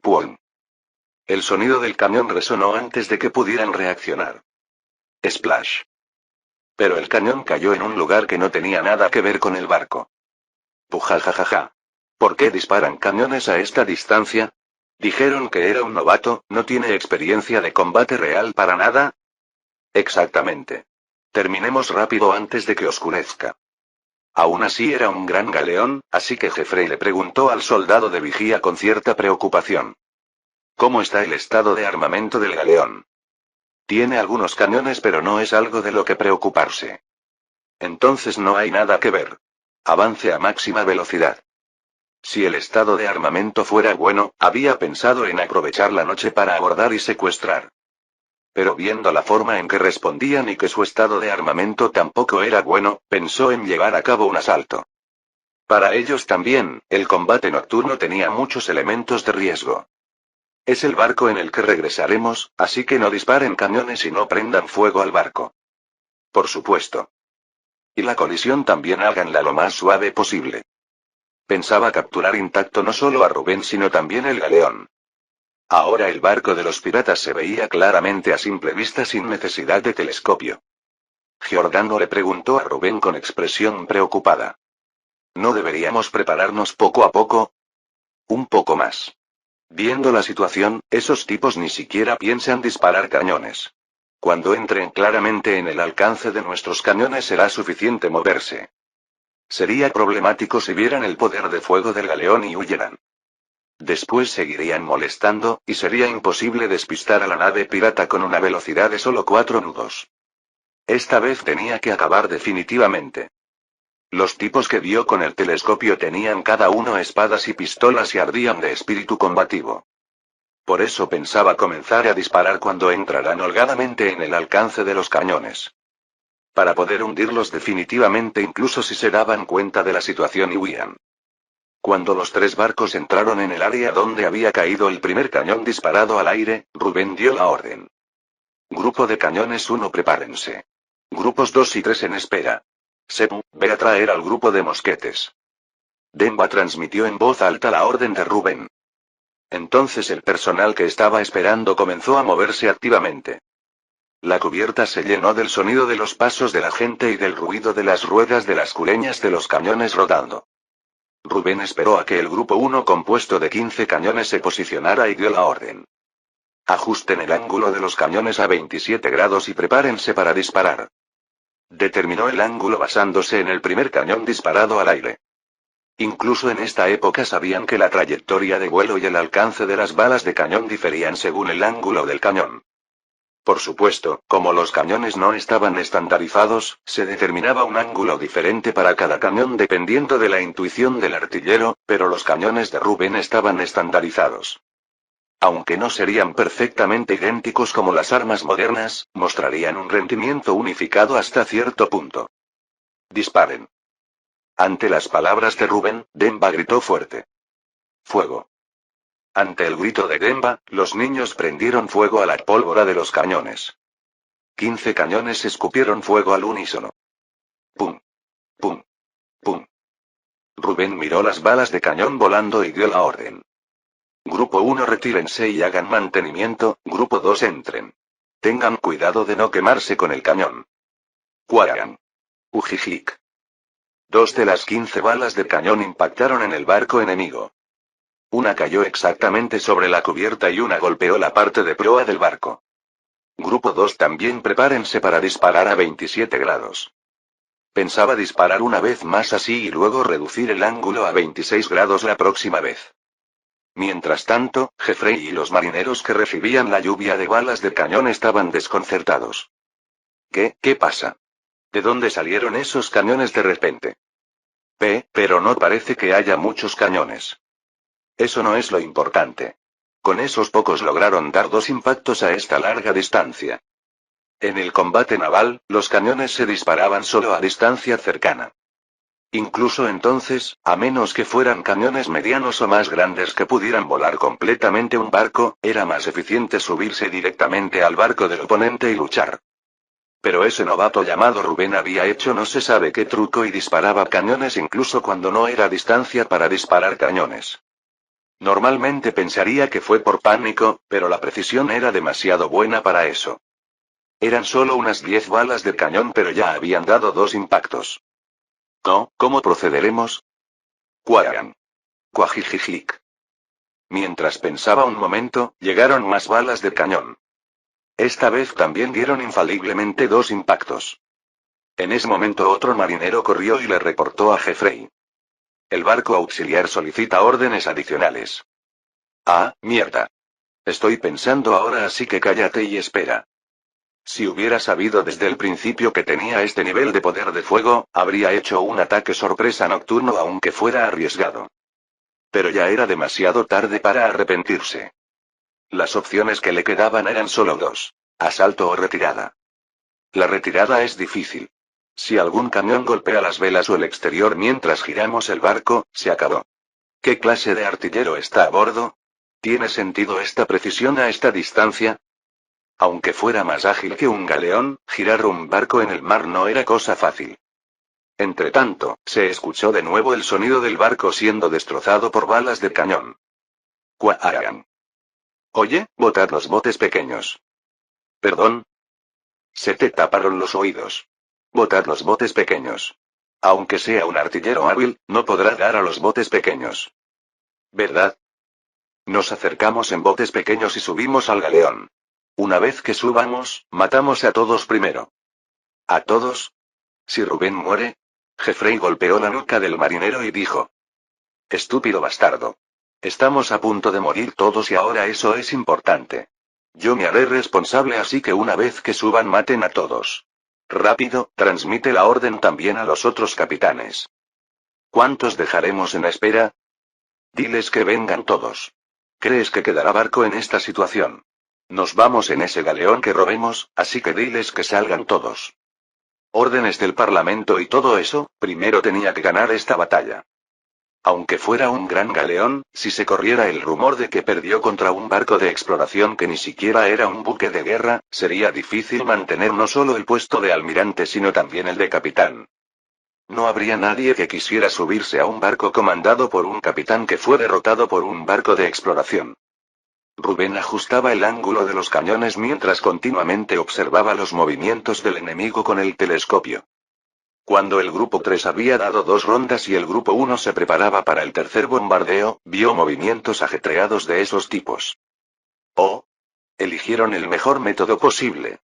¡Pum! El sonido del cañón resonó antes de que pudieran reaccionar. Splash. Pero el cañón cayó en un lugar que no tenía nada que ver con el barco. Pujajajaja. ¿Por qué disparan cañones a esta distancia? Dijeron que era un novato, ¿no tiene experiencia de combate real para nada? Exactamente. Terminemos rápido antes de que oscurezca. Aún así era un gran galeón, así que Jeffrey le preguntó al soldado de vigía con cierta preocupación. ¿Cómo está el estado de armamento del galeón? Tiene algunos cañones pero no es algo de lo que preocuparse. Entonces no hay nada que ver. Avance a máxima velocidad. Si el estado de armamento fuera bueno, había pensado en aprovechar la noche para abordar y secuestrar. Pero viendo la forma en que respondían y que su estado de armamento tampoco era bueno, pensó en llevar a cabo un asalto. Para ellos también, el combate nocturno tenía muchos elementos de riesgo. Es el barco en el que regresaremos, así que no disparen cañones y no prendan fuego al barco. Por supuesto. Y la colisión también háganla lo más suave posible. Pensaba capturar intacto no solo a Rubén sino también el galeón. Ahora el barco de los piratas se veía claramente a simple vista sin necesidad de telescopio. Giordano le preguntó a Rubén con expresión preocupada. ¿No deberíamos prepararnos poco a poco? Un poco más. Viendo la situación, esos tipos ni siquiera piensan disparar cañones. Cuando entren claramente en el alcance de nuestros cañones será suficiente moverse. Sería problemático si vieran el poder de fuego del galeón y huyeran. Después seguirían molestando, y sería imposible despistar a la nave pirata con una velocidad de solo 4 nudos. Esta vez tenía que acabar definitivamente. Los tipos que vio con el telescopio tenían cada uno espadas y pistolas y ardían de espíritu combativo. Por eso pensaba comenzar a disparar cuando entraran holgadamente en el alcance de los cañones. Para poder hundirlos definitivamente incluso si se daban cuenta de la situación y huían. Cuando los 3 barcos entraron en el área donde había caído el primer cañón disparado al aire, Rubén dio la orden. Grupo de cañones 1 prepárense. Grupos 2 y 3 en espera. Sepu, ve a traer al grupo de mosquetes. Demba transmitió en voz alta la orden de Rubén. Entonces el personal que estaba esperando comenzó a moverse activamente. La cubierta se llenó del sonido de los pasos de la gente y del ruido de las ruedas de las culeñas de los cañones rodando. Rubén esperó a que el grupo 1 compuesto de 15 cañones se posicionara y dio la orden. Ajusten el ángulo de los cañones a 27 grados y prepárense para disparar. Determinó el ángulo basándose en el primer cañón disparado al aire. Incluso en esta época sabían que la trayectoria de vuelo y el alcance de las balas de cañón diferían según el ángulo del cañón. Por supuesto, como los cañones no estaban estandarizados, se determinaba un ángulo diferente para cada cañón dependiendo de la intuición del artillero, pero los cañones de Rubén estaban estandarizados. Aunque no serían perfectamente idénticos como las armas modernas, mostrarían un rendimiento unificado hasta cierto punto. Disparen. Ante las palabras de Rubén, Demba gritó fuerte. Fuego. Ante el grito de Demba, los niños prendieron fuego a la pólvora de los cañones. 15 cañones escupieron fuego al unísono. Pum. Pum. Pum. Rubén miró las balas de cañón volando y dio la orden. Grupo 1 retírense y hagan mantenimiento, Grupo 2 entren. Tengan cuidado de no quemarse con el cañón. Cuaran. Ujijik. 2 de las 15 balas de cañón impactaron en el barco enemigo. Una cayó exactamente sobre la cubierta y una golpeó la parte de proa del barco. Grupo 2 también prepárense para disparar a 27 grados. Pensaba disparar una vez más así y luego reducir el ángulo a 26 grados la próxima vez. Mientras tanto, Jeffrey y los marineros que recibían la lluvia de balas de cañón estaban desconcertados. ¿Qué pasa? ¿De dónde salieron esos cañones de repente? Pero no parece que haya muchos cañones. Eso no es lo importante. Con esos pocos lograron dar 2 impactos a esta larga distancia. En el combate naval, los cañones se disparaban solo a distancia cercana. Incluso entonces, a menos que fueran cañones medianos o más grandes que pudieran volar completamente un barco, era más eficiente subirse directamente al barco del oponente y luchar. Pero ese novato llamado Rubén había hecho no se sabe qué truco y disparaba cañones incluso cuando no era distancia para disparar cañones. Normalmente pensaría que fue por pánico, pero la precisión era demasiado buena para eso. Eran solo unas 10 balas de cañón pero ya habían dado 2 impactos. No, ¿cómo procederemos? Cuaran. Cuajijijik. Mientras pensaba un momento, llegaron más balas de cañón. Esta vez también dieron infaliblemente 2 impactos. En ese momento otro marinero corrió y le reportó a Jeffrey. El barco auxiliar solicita órdenes adicionales. Ah, mierda. Estoy pensando ahora así que cállate y espera. Si hubiera sabido desde el principio que tenía este nivel de poder de fuego, habría hecho un ataque sorpresa nocturno aunque fuera arriesgado. Pero ya era demasiado tarde para arrepentirse. Las opciones que le quedaban eran solo dos: asalto o retirada. La retirada es difícil. Si algún camión golpea las velas o el exterior mientras giramos el barco, se acabó. ¿Qué clase de artillero está a bordo? ¿Tiene sentido esta precisión a esta distancia? Aunque fuera más ágil que un galeón, girar un barco en el mar no era cosa fácil. Entretanto, se escuchó de nuevo el sonido del barco siendo destrozado por balas de cañón. ¡Cuaarán! Oye, botad los botes pequeños. ¿Perdón? Se te taparon los oídos. Botad los botes pequeños. Aunque sea un artillero hábil, no podrá dar a los botes pequeños. ¿Verdad? Nos acercamos en botes pequeños y subimos al galeón. Una vez que subamos, matamos a todos primero. ¿A todos? Si Rubén muere. Jeffrey golpeó la nuca del marinero y dijo: estúpido bastardo. Estamos a punto de morir todos y ahora eso es importante. Yo me haré responsable, así que una vez que suban maten a todos. Rápido, transmite la orden también a los otros capitanes. ¿Cuántos dejaremos en espera? Diles que vengan todos. ¿Crees que quedará barco en esta situación? Nos vamos en ese galeón que robemos, así que diles que salgan todos. Órdenes del Parlamento y todo eso, primero tenía que ganar esta batalla. Aunque fuera un gran galeón, si se corriera el rumor de que perdió contra un barco de exploración que ni siquiera era un buque de guerra, sería difícil mantener no solo el puesto de almirante sino también el de capitán. No habría nadie que quisiera subirse a un barco comandado por un capitán que fue derrotado por un barco de exploración. Rubén ajustaba el ángulo de los cañones mientras continuamente observaba los movimientos del enemigo con el telescopio. Cuando el grupo 3 había dado 2 rondas y el grupo 1 se preparaba para el tercer bombardeo, vio movimientos ajetreados de esos tipos. Oh. Eligieron el mejor método posible.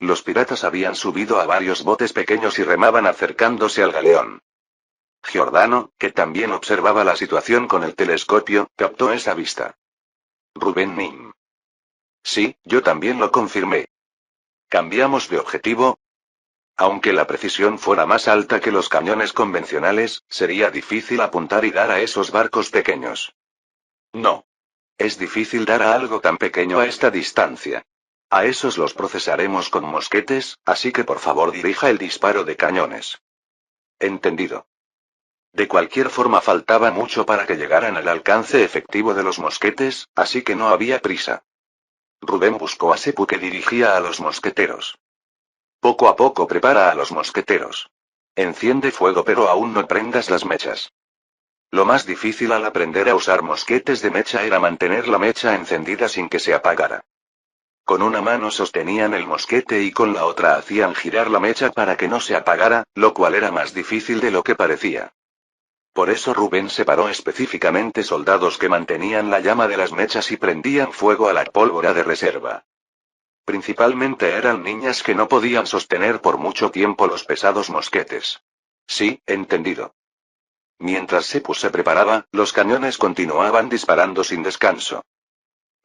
Los piratas habían subido a varios botes pequeños y remaban acercándose al galeón. Giordano, que también observaba la situación con el telescopio, captó esa vista. Rubén Nim. Sí, yo también lo confirmé. ¿Cambiamos de objetivo? Aunque la precisión fuera más alta que los cañones convencionales, sería difícil apuntar y dar a esos barcos pequeños. No. Es difícil dar a algo tan pequeño a esta distancia. A esos los procesaremos con mosquetes, así que por favor dirija el disparo de cañones. Entendido. De cualquier forma faltaba mucho para que llegaran al alcance efectivo de los mosquetes, así que no había prisa. Rubén buscó a Sepu, que dirigía a los mosqueteros. Poco a poco prepara a los mosqueteros. Enciende fuego, pero aún no prendas las mechas. Lo más difícil al aprender a usar mosquetes de mecha era mantener la mecha encendida sin que se apagara. Con una mano sostenían el mosquete y con la otra hacían girar la mecha para que no se apagara, lo cual era más difícil de lo que parecía. Por eso Rubén separó específicamente soldados que mantenían la llama de las mechas y prendían fuego a la pólvora de reserva. Principalmente eran niñas que no podían sostener por mucho tiempo los pesados mosquetes. Sí, entendido. Mientras Sepu se preparaba, los cañones continuaban disparando sin descanso.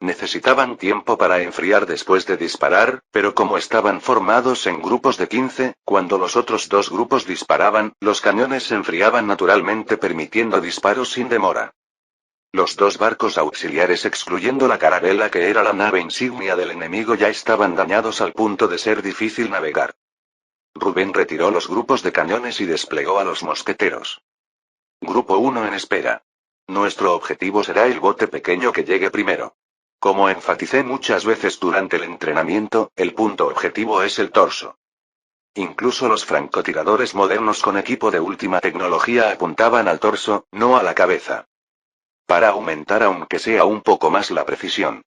Necesitaban tiempo para enfriar después de disparar, pero como estaban formados en grupos de 15, cuando los otros 2 grupos disparaban, los cañones se enfriaban naturalmente permitiendo disparos sin demora. Los 2 barcos auxiliares, excluyendo la carabela que era la nave insignia del enemigo, ya estaban dañados al punto de ser difícil navegar. Rubén retiró los grupos de cañones y desplegó a los mosqueteros. Grupo 1 en espera. Nuestro objetivo será el bote pequeño que llegue primero. Como enfaticé muchas veces durante el entrenamiento, el punto objetivo es el torso. Incluso los francotiradores modernos con equipo de última tecnología apuntaban al torso, no a la cabeza. Para aumentar aunque sea un poco más la precisión.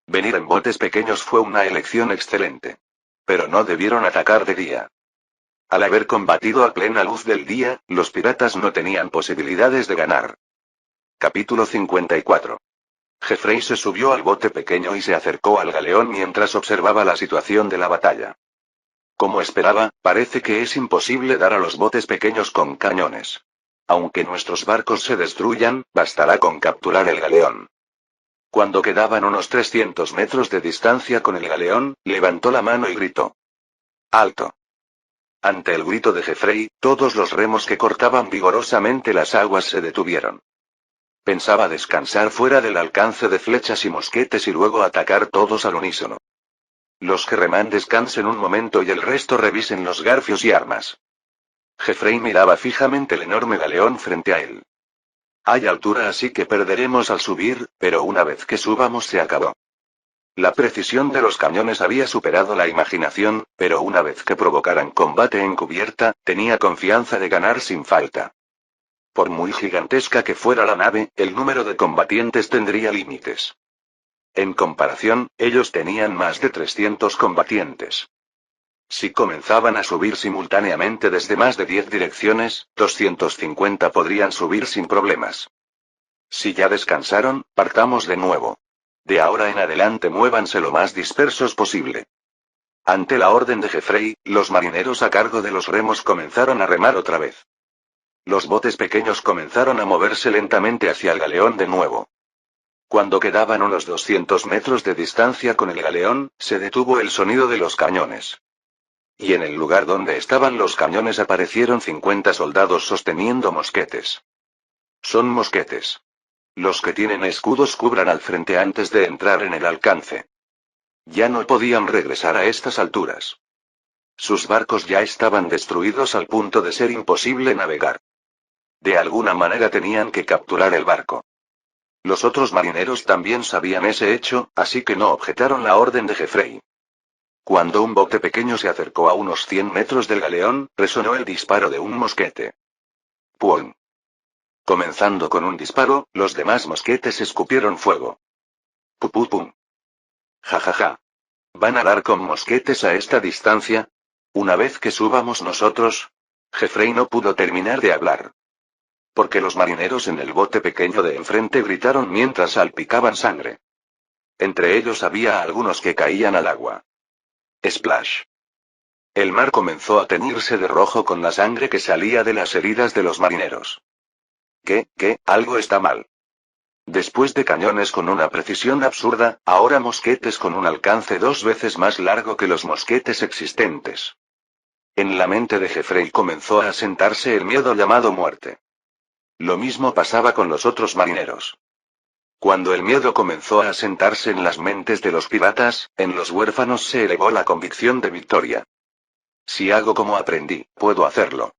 Venir en botes pequeños fue una elección excelente. Pero no debieron atacar de día. Al haber combatido a plena luz del día, los piratas no tenían posibilidades de ganar. Capítulo 54. Jeffrey se subió al bote pequeño y se acercó al galeón mientras observaba la situación de la batalla. Como esperaba, parece que es imposible dar a los botes pequeños con cañones. Aunque nuestros barcos se destruyan, bastará con capturar el galeón. Cuando quedaban unos 300 metros de distancia con el galeón, levantó la mano y gritó. ¡Alto! Ante el grito de Jeffrey, todos los remos que cortaban vigorosamente las aguas se detuvieron. Pensaba descansar fuera del alcance de flechas y mosquetes y luego atacar todos al unísono. Los que reman descansen un momento y el resto revisen los garfios y armas. Jeffrey miraba fijamente el enorme galeón frente a él. Hay altura así que perderemos al subir, pero una vez que subamos se acabó. La precisión de los cañones había superado la imaginación, pero una vez que provocaran combate en cubierta, tenía confianza de ganar sin falta. Por muy gigantesca que fuera la nave, el número de combatientes tendría límites. En comparación, ellos tenían más de 300 combatientes. Si comenzaban a subir simultáneamente desde más de 10 direcciones, 250 podrían subir sin problemas. Si ya descansaron, partamos de nuevo. De ahora en adelante muévanse lo más dispersos posible. Ante la orden de Jeffrey, los marineros a cargo de los remos comenzaron a remar otra vez. Los botes pequeños comenzaron a moverse lentamente hacia el galeón de nuevo. Cuando quedaban unos 200 metros de distancia con el galeón, se detuvo el sonido de los cañones. Y en el lugar donde estaban los cañones aparecieron 50 soldados sosteniendo mosquetes. Son mosquetes. Los que tienen escudos cubran al frente antes de entrar en el alcance. Ya no podían regresar a estas alturas. Sus barcos ya estaban destruidos al punto de ser imposible navegar. De alguna manera tenían que capturar el barco. Los otros marineros también sabían ese hecho, así que no objetaron la orden de Jeffrey. Cuando un bote pequeño se acercó a unos 100 metros del galeón, resonó el disparo de un mosquete. ¡Pum! Comenzando con un disparo, los demás mosquetes escupieron fuego. ¡Pum, pum, pum! ¡Ja, ja, ja! ¿Van a dar con mosquetes a esta distancia? Una vez que subamos nosotros... Jeffrey no pudo terminar de hablar. Porque los marineros en el bote pequeño de enfrente gritaron mientras salpicaban sangre. Entre ellos había algunos que caían al agua. Splash. El mar comenzó a teñirse de rojo con la sangre que salía de las heridas de los marineros. ¿Qué? Algo está mal. Después de cañones con una precisión absurda, ahora mosquetes con un alcance 2 veces más largo que los mosquetes existentes. En la mente de Jeffrey comenzó a asentarse el miedo llamado muerte. Lo mismo pasaba con los otros marineros. Cuando el miedo comenzó a asentarse en las mentes de los piratas, en los huérfanos se elevó la convicción de victoria. Si hago como aprendí, puedo hacerlo.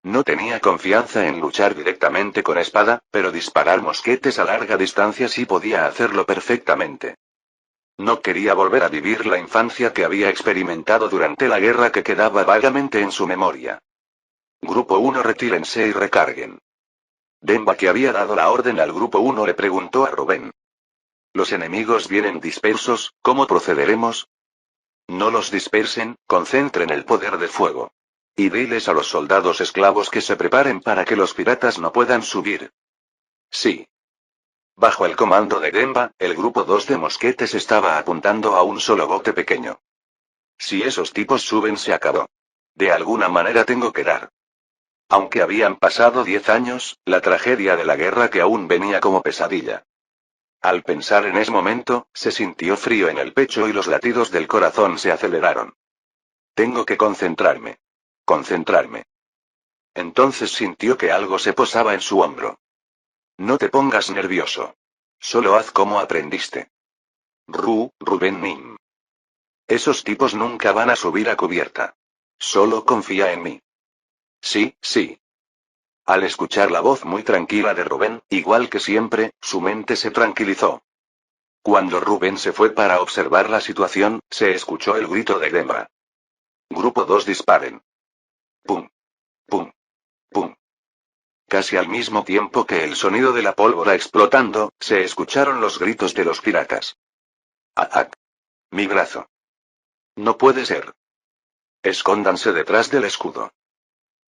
No tenía confianza en luchar directamente con espada, pero disparar mosquetes a larga distancia sí podía hacerlo perfectamente. No quería volver a vivir la infancia que había experimentado durante la guerra que quedaba vagamente en su memoria. Grupo 1, retírense y recarguen. Demba, que había dado la orden al Grupo 1, le preguntó a Rubén. Los enemigos vienen dispersos, ¿cómo procederemos? No los dispersen, concentren el poder de fuego. Y diles a los soldados esclavos que se preparen para que los piratas no puedan subir. Sí. Bajo el comando de Demba, el grupo 2 de mosquetes estaba apuntando a un solo bote pequeño. Si esos tipos suben se acabó. De alguna manera tengo que dar. Aunque habían pasado 10 años, la tragedia de la guerra que aún venía como pesadilla. Al pensar en ese momento, se sintió frío en el pecho y los latidos del corazón se aceleraron. Tengo que concentrarme. Concentrarme. Entonces sintió que algo se posaba en su hombro. No te pongas nervioso. Solo haz como aprendiste. Rubén Nim. Esos tipos nunca van a subir a cubierta. Solo confía en mí. Sí. Al escuchar la voz muy tranquila de Rubén, igual que siempre, su mente se tranquilizó. Cuando Rubén se fue para observar la situación, se escuchó el grito de Demba. Grupo 2, disparen. Pum. Pum. Pum. Casi al mismo tiempo que el sonido de la pólvora explotando, se escucharon los gritos de los piratas. ¡Ah! Mi brazo. No puede ser. Escóndanse detrás del escudo.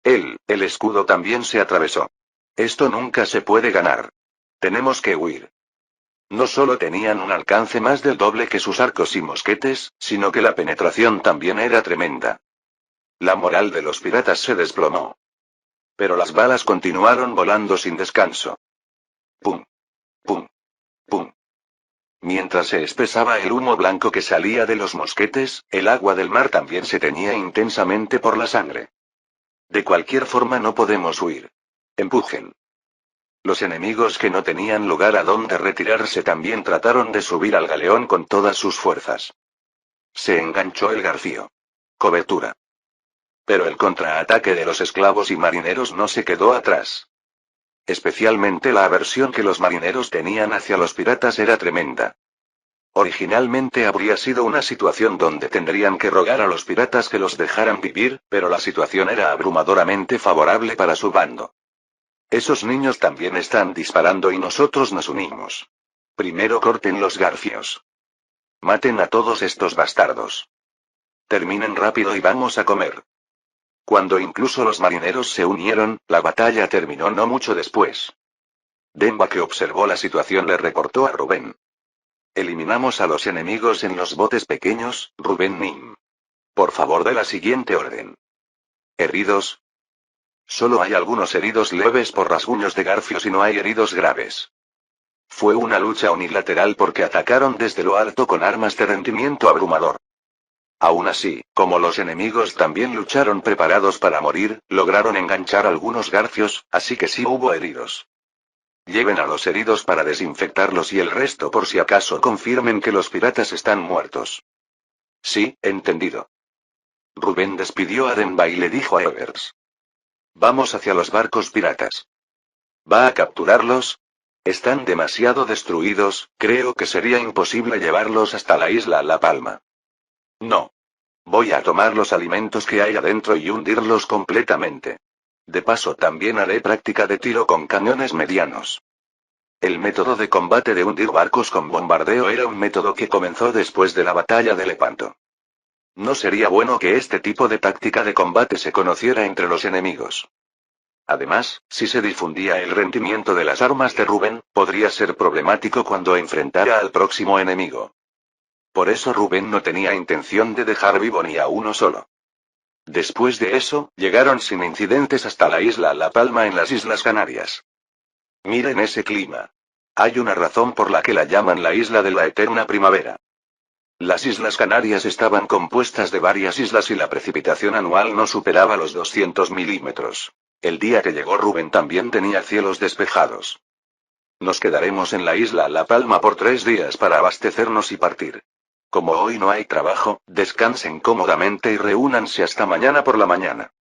El escudo también se atravesó. Esto nunca se puede ganar. Tenemos que huir. No solo tenían un alcance más del doble que sus arcos y mosquetes, sino que la penetración también era tremenda. La moral de los piratas se desplomó. Pero las balas continuaron volando sin descanso. Pum. Pum. Pum. Mientras se espesaba el humo blanco que salía de los mosquetes, el agua del mar también se teñía intensamente por la sangre. De cualquier forma no podemos huir. Empujen. Los enemigos que no tenían lugar a donde retirarse también trataron de subir al galeón con todas sus fuerzas. Se enganchó el garfio. Cobertura. Pero el contraataque de los esclavos y marineros no se quedó atrás. Especialmente la aversión que los marineros tenían hacia los piratas era tremenda. Originalmente habría sido una situación donde tendrían que rogar a los piratas que los dejaran vivir, pero la situación era abrumadoramente favorable para su bando. Esos niños también están disparando y nosotros nos unimos. Primero corten los garfios. Maten a todos estos bastardos. Terminen rápido y vamos a comer. Cuando incluso los marineros se unieron, la batalla terminó no mucho después. Demba, que observó la situación, le reportó a Rubén. Eliminamos a los enemigos en los botes pequeños, Rubén Nim. Por favor, dé la siguiente orden. ¿Heridos? Solo hay algunos heridos leves por rasguños de garfios y no hay heridos graves. Fue una lucha unilateral porque atacaron desde lo alto con armas de rendimiento abrumador. Aún así, como los enemigos también lucharon preparados para morir, lograron enganchar algunos garfios, así que sí hubo heridos. Lleven a los heridos para desinfectarlos y el resto por si acaso confirmen que los piratas están muertos. Sí, entendido. Rubén despidió a Demba y le dijo a Evers. Vamos hacia los barcos piratas. ¿Va a capturarlos? Están demasiado destruidos, creo que sería imposible llevarlos hasta la isla La Palma. No. Voy a tomar los alimentos que hay adentro y hundirlos completamente. De paso también haré práctica de tiro con cañones medianos. El método de combate de hundir barcos con bombardeo era un método que comenzó después de la batalla de Lepanto. No sería bueno que este tipo de táctica de combate se conociera entre los enemigos. Además, si se difundía el rendimiento de las armas de Rubén, podría ser problemático cuando enfrentara al próximo enemigo. Por eso Rubén no tenía intención de dejar vivo ni a uno solo. Después de eso, llegaron sin incidentes hasta la isla La Palma en las Islas Canarias. Miren ese clima. Hay una razón por la que la llaman la isla de la eterna primavera. Las Islas Canarias estaban compuestas de varias islas y la precipitación anual no superaba los 200 milímetros. El día que llegó Rubén también tenía cielos despejados. Nos quedaremos en la isla La Palma por 3 días para abastecernos y partir. Como hoy no hay trabajo, descansen cómodamente y reúnanse hasta mañana por la mañana.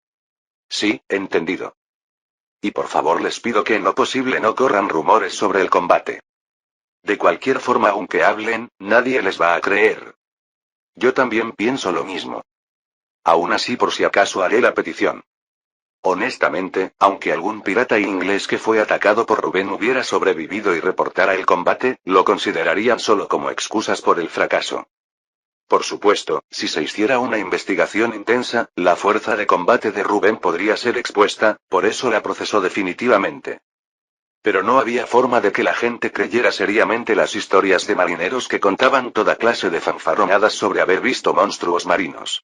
Sí, entendido. Y por favor les pido que en lo posible no corran rumores sobre el combate. De cualquier forma, aunque hablen, nadie les va a creer. Yo también pienso lo mismo. Aún así, por si acaso haré la petición. Honestamente, aunque algún pirata inglés que fue atacado por Rubén hubiera sobrevivido y reportara el combate, lo considerarían solo como excusas por el fracaso. Por supuesto, si se hiciera una investigación intensa, la fuerza de combate de Rubén podría ser expuesta, por eso la procesó definitivamente. Pero no había forma de que la gente creyera seriamente las historias de marineros que contaban toda clase de fanfarronadas sobre haber visto monstruos marinos.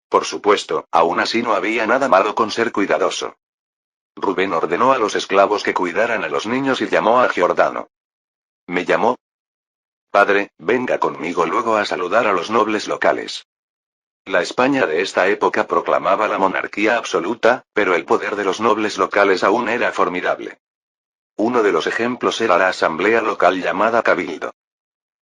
Por supuesto, aún así no había nada malo con ser cuidadoso. Rubén ordenó a los esclavos que cuidaran a los niños y llamó a Giordano. ¿Me llamó? Padre, venga conmigo luego a saludar a los nobles locales. La España de esta época proclamaba la monarquía absoluta, pero el poder de los nobles locales aún era formidable. Uno de los ejemplos era la asamblea local llamada Cabildo.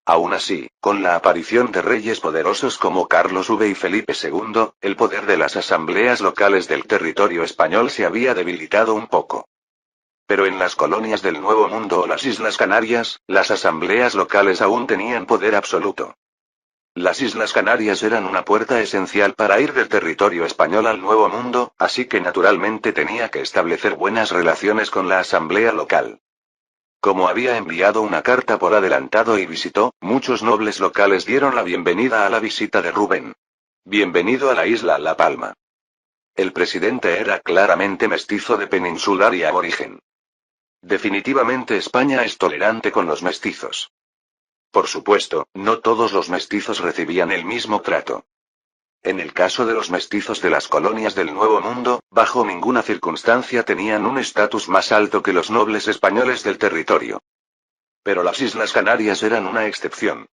Aún así, con la aparición de reyes poderosos como Carlos V y Felipe II, el poder de las asambleas locales del territorio español se había debilitado un poco. Pero en las colonias del Nuevo Mundo o las Islas Canarias, las asambleas locales aún tenían poder absoluto. Las Islas Canarias eran una puerta esencial para ir del territorio español al Nuevo Mundo, así que naturalmente tenía que establecer buenas relaciones con la asamblea local. Como había enviado una carta por adelantado y visitó, muchos nobles locales dieron la bienvenida a la visita de Rubén. Bienvenido a la isla La Palma. El presidente era claramente mestizo de peninsular y aborigen. Definitivamente España es tolerante con los mestizos. Por supuesto, no todos los mestizos recibían el mismo trato. En el caso de los mestizos de las colonias del Nuevo Mundo, bajo ninguna circunstancia tenían un estatus más alto que los nobles españoles del territorio. Pero las Islas Canarias eran una excepción.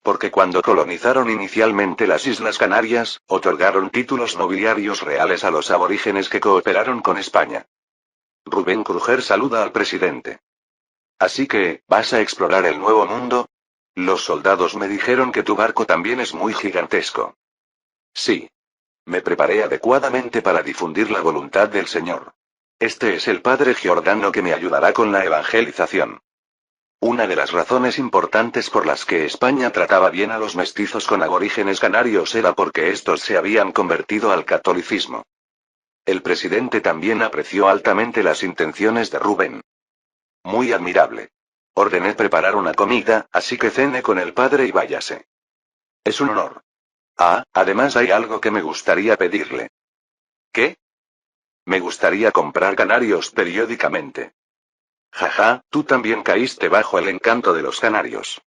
Porque cuando colonizaron inicialmente las Islas Canarias, otorgaron títulos nobiliarios reales a los aborígenes que cooperaron con España. Rubén Kruger saluda al presidente. Así que, ¿vas a explorar el Nuevo Mundo? Los soldados me dijeron que tu barco también es muy gigantesco. Sí. Me preparé adecuadamente para difundir la voluntad del Señor. Este es el padre Giordano que me ayudará con la evangelización. Una de las razones importantes por las que España trataba bien a los mestizos con aborígenes canarios era porque estos se habían convertido al catolicismo. El presidente también apreció altamente las intenciones de Rubén. Muy admirable. Ordené preparar una comida, así que cene con el padre y váyase. Es un honor. Ah, además hay algo que me gustaría pedirle. ¿Qué? Me gustaría comprar canarios periódicamente. Jaja, tú también caíste bajo el encanto de los canarios.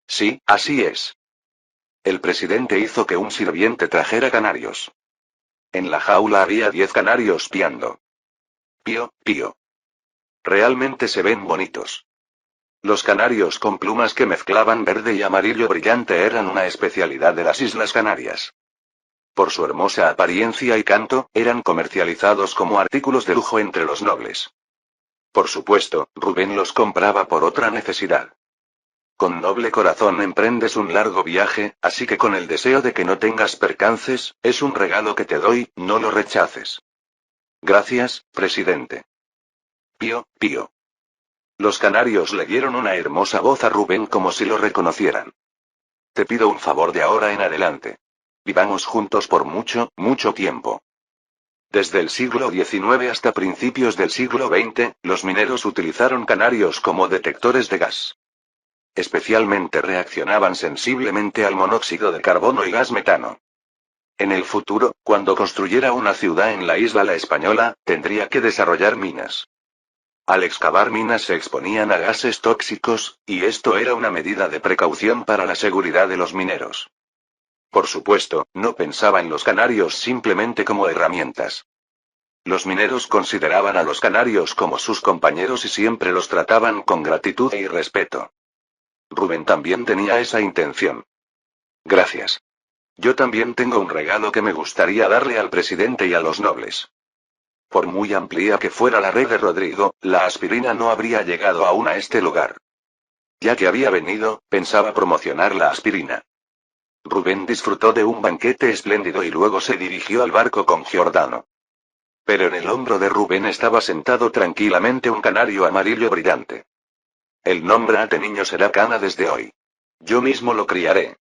Sí, así es. El presidente hizo que un sirviente trajera canarios. En la jaula había 10 canarios piando. Pío, pío. Realmente se ven bonitos. Los canarios con plumas que mezclaban verde y amarillo brillante eran una especialidad de las Islas Canarias. Por su hermosa apariencia y canto, eran comercializados como artículos de lujo entre los nobles. Por supuesto, Rubén los compraba por otra necesidad. Con noble corazón emprendes un largo viaje, así que con el deseo de que no tengas percances, es un regalo que te doy, no lo rechaces. Gracias, presidente. Pío, pío. Los canarios le dieron una hermosa voz a Rubén como si lo reconocieran. Te pido un favor de ahora en adelante. Vivamos juntos por mucho, mucho tiempo. Desde el siglo XIX hasta principios del siglo XX, los mineros utilizaron canarios como detectores de gas. Especialmente reaccionaban sensiblemente al monóxido de carbono y gas metano. En el futuro, cuando construyera una ciudad en la isla La Española, tendría que desarrollar minas. Al excavar minas se exponían a gases tóxicos, y esto era una medida de precaución para la seguridad de los mineros. Por supuesto, no pensaba en los canarios simplemente como herramientas. Los mineros consideraban a los canarios como sus compañeros y siempre los trataban con gratitud y respeto. Rubén también tenía esa intención. Gracias. Yo también tengo un regalo que me gustaría darle al presidente y a los nobles. Por muy amplia que fuera la red de Rodrigo, la aspirina no habría llegado aún a este lugar. Ya que había venido, pensaba promocionar la aspirina. Rubén disfrutó de un banquete espléndido y luego se dirigió al barco con Giordano. Pero en el hombro de Rubén estaba sentado tranquilamente un canario amarillo brillante. El nombre de niño será Cana desde hoy. Yo mismo lo criaré.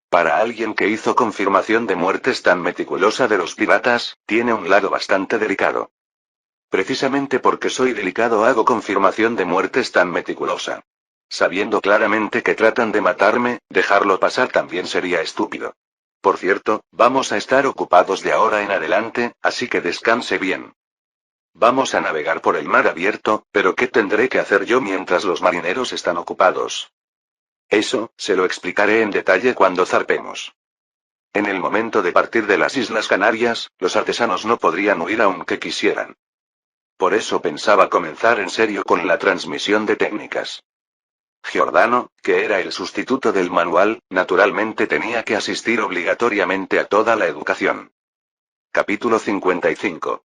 Para alguien que hizo confirmación de muertes tan meticulosa de los piratas, tiene un lado bastante delicado. Precisamente porque soy delicado hago confirmación de muertes tan meticulosa. Sabiendo claramente que tratan de matarme, dejarlo pasar también sería estúpido. Por cierto, vamos a estar ocupados de ahora en adelante, así que descanse bien. Vamos a navegar por el mar abierto, pero ¿qué tendré que hacer yo mientras los marineros están ocupados? Eso, se lo explicaré en detalle cuando zarpemos. En el momento de partir de las Islas Canarias, los artesanos no podrían huir aunque quisieran. Por eso pensaba comenzar en serio con la transmisión de técnicas. Giordano, que era el sustituto del manual, naturalmente tenía que asistir obligatoriamente a toda la educación. Capítulo 55.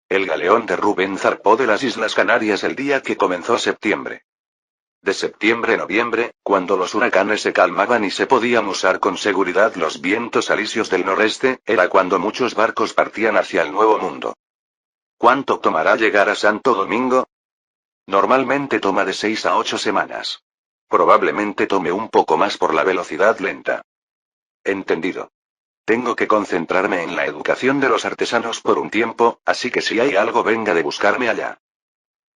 El galeón de Rubén zarpó de las Islas Canarias el día que comenzó septiembre. De septiembre a noviembre, cuando los huracanes se calmaban y se podían usar con seguridad los vientos alisios del noreste, era cuando muchos barcos partían hacia el Nuevo Mundo. ¿Cuánto tomará llegar a Santo Domingo? Normalmente toma de 6 a 8 semanas. Probablemente tome un poco más por la velocidad lenta. Entendido. Tengo que concentrarme en la educación de los artesanos por un tiempo, así que si hay algo venga de buscarme allá.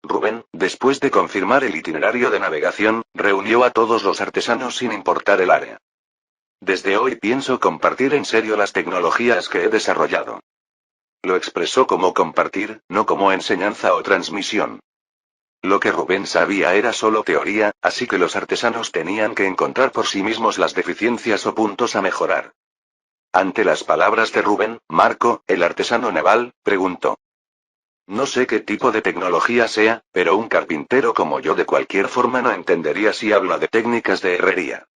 Rubén, después de confirmar el itinerario de navegación, reunió a todos los artesanos sin importar el área. Desde hoy pienso compartir en serio las tecnologías que he desarrollado. Lo expresó como compartir, no como enseñanza o transmisión. Lo que Rubén sabía era solo teoría, así que los artesanos tenían que encontrar por sí mismos las deficiencias o puntos a mejorar. Ante las palabras de Rubén, Marco, el artesano naval, preguntó. No sé qué tipo de tecnología sea, pero un carpintero como yo de cualquier forma no entendería si habla de técnicas de herrería.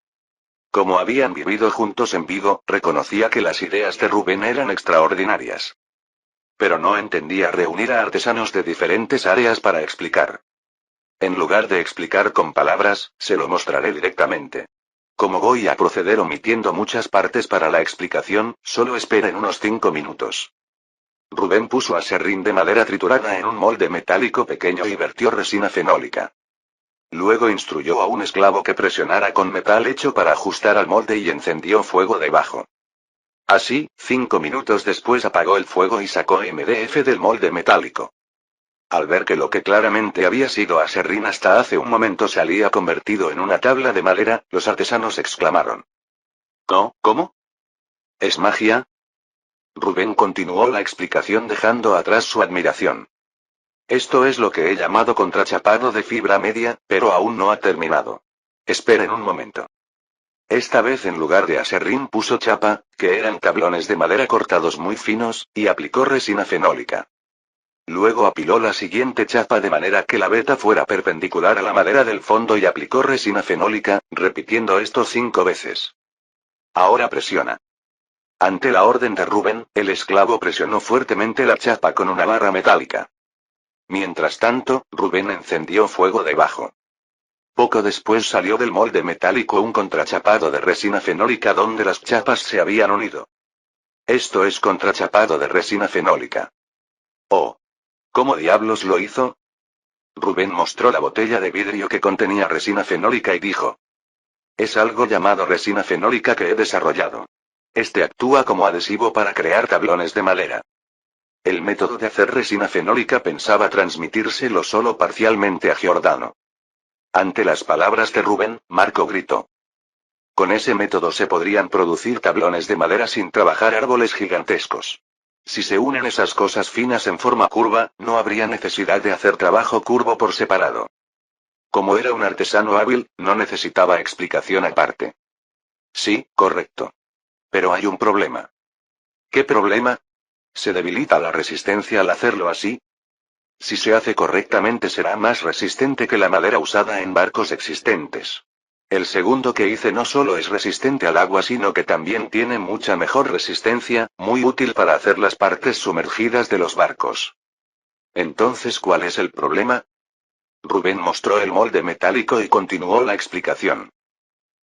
Como habían vivido juntos en Vigo, reconocía que las ideas de Rubén eran extraordinarias. Pero no entendía reunir a artesanos de diferentes áreas para explicar. En lugar de explicar con palabras, se lo mostraré directamente. Como voy a proceder omitiendo muchas partes para la explicación, solo esperen unos 5 minutos. Rubén puso a serrín de madera triturada en un molde metálico pequeño y vertió resina fenólica. Luego instruyó a un esclavo que presionara con metal hecho para ajustar al molde y encendió fuego debajo. Así, 5 minutos después apagó el fuego y sacó MDF del molde metálico. Al ver que lo que claramente había sido aserrín hasta hace un momento se había convertido en una tabla de madera, los artesanos exclamaron. ¿Cómo? ¿Es magia? Rubén continuó la explicación dejando atrás su admiración. Esto es lo que he llamado contrachapado de fibra media, pero aún no ha terminado. Esperen un momento. Esta vez en lugar de aserrín puso chapa, que eran tablones de madera cortados muy finos, y aplicó resina fenólica. Luego apiló la siguiente chapa de manera que la veta fuera perpendicular a la madera del fondo y aplicó resina fenólica, repitiendo esto 5 veces. Ahora presiona. Ante la orden de Rubén, el esclavo presionó fuertemente la chapa con una barra metálica. Mientras tanto, Rubén encendió fuego debajo. Poco después salió del molde metálico un contrachapado de resina fenólica donde las chapas se habían unido. Esto es contrachapado de resina fenólica. Oh. ¿Cómo diablos lo hizo? Rubén mostró la botella de vidrio que contenía resina fenólica y dijo. Es algo llamado resina fenólica que he desarrollado. Este actúa como adhesivo para crear tablones de madera. El método de hacer resina fenólica pensaba transmitírselo solo parcialmente a Giordano. Ante las palabras de Rubén, Marco gritó. Con ese método se podrían producir tablones de madera sin trabajar árboles gigantescos. Si se unen esas cosas finas en forma curva, no habría necesidad de hacer trabajo curvo por separado. Como era un artesano hábil, no necesitaba explicación aparte. Sí, correcto. Pero hay un problema. ¿Qué problema? ¿Se debilita la resistencia al hacerlo así? Si se hace correctamente será más resistente que la madera usada en barcos existentes. El segundo que hice no solo es resistente al agua sino que también tiene mucha mejor resistencia, muy útil para hacer las partes sumergidas de los barcos. Entonces, ¿cuál es el problema? Rubén mostró el molde metálico y continuó la explicación.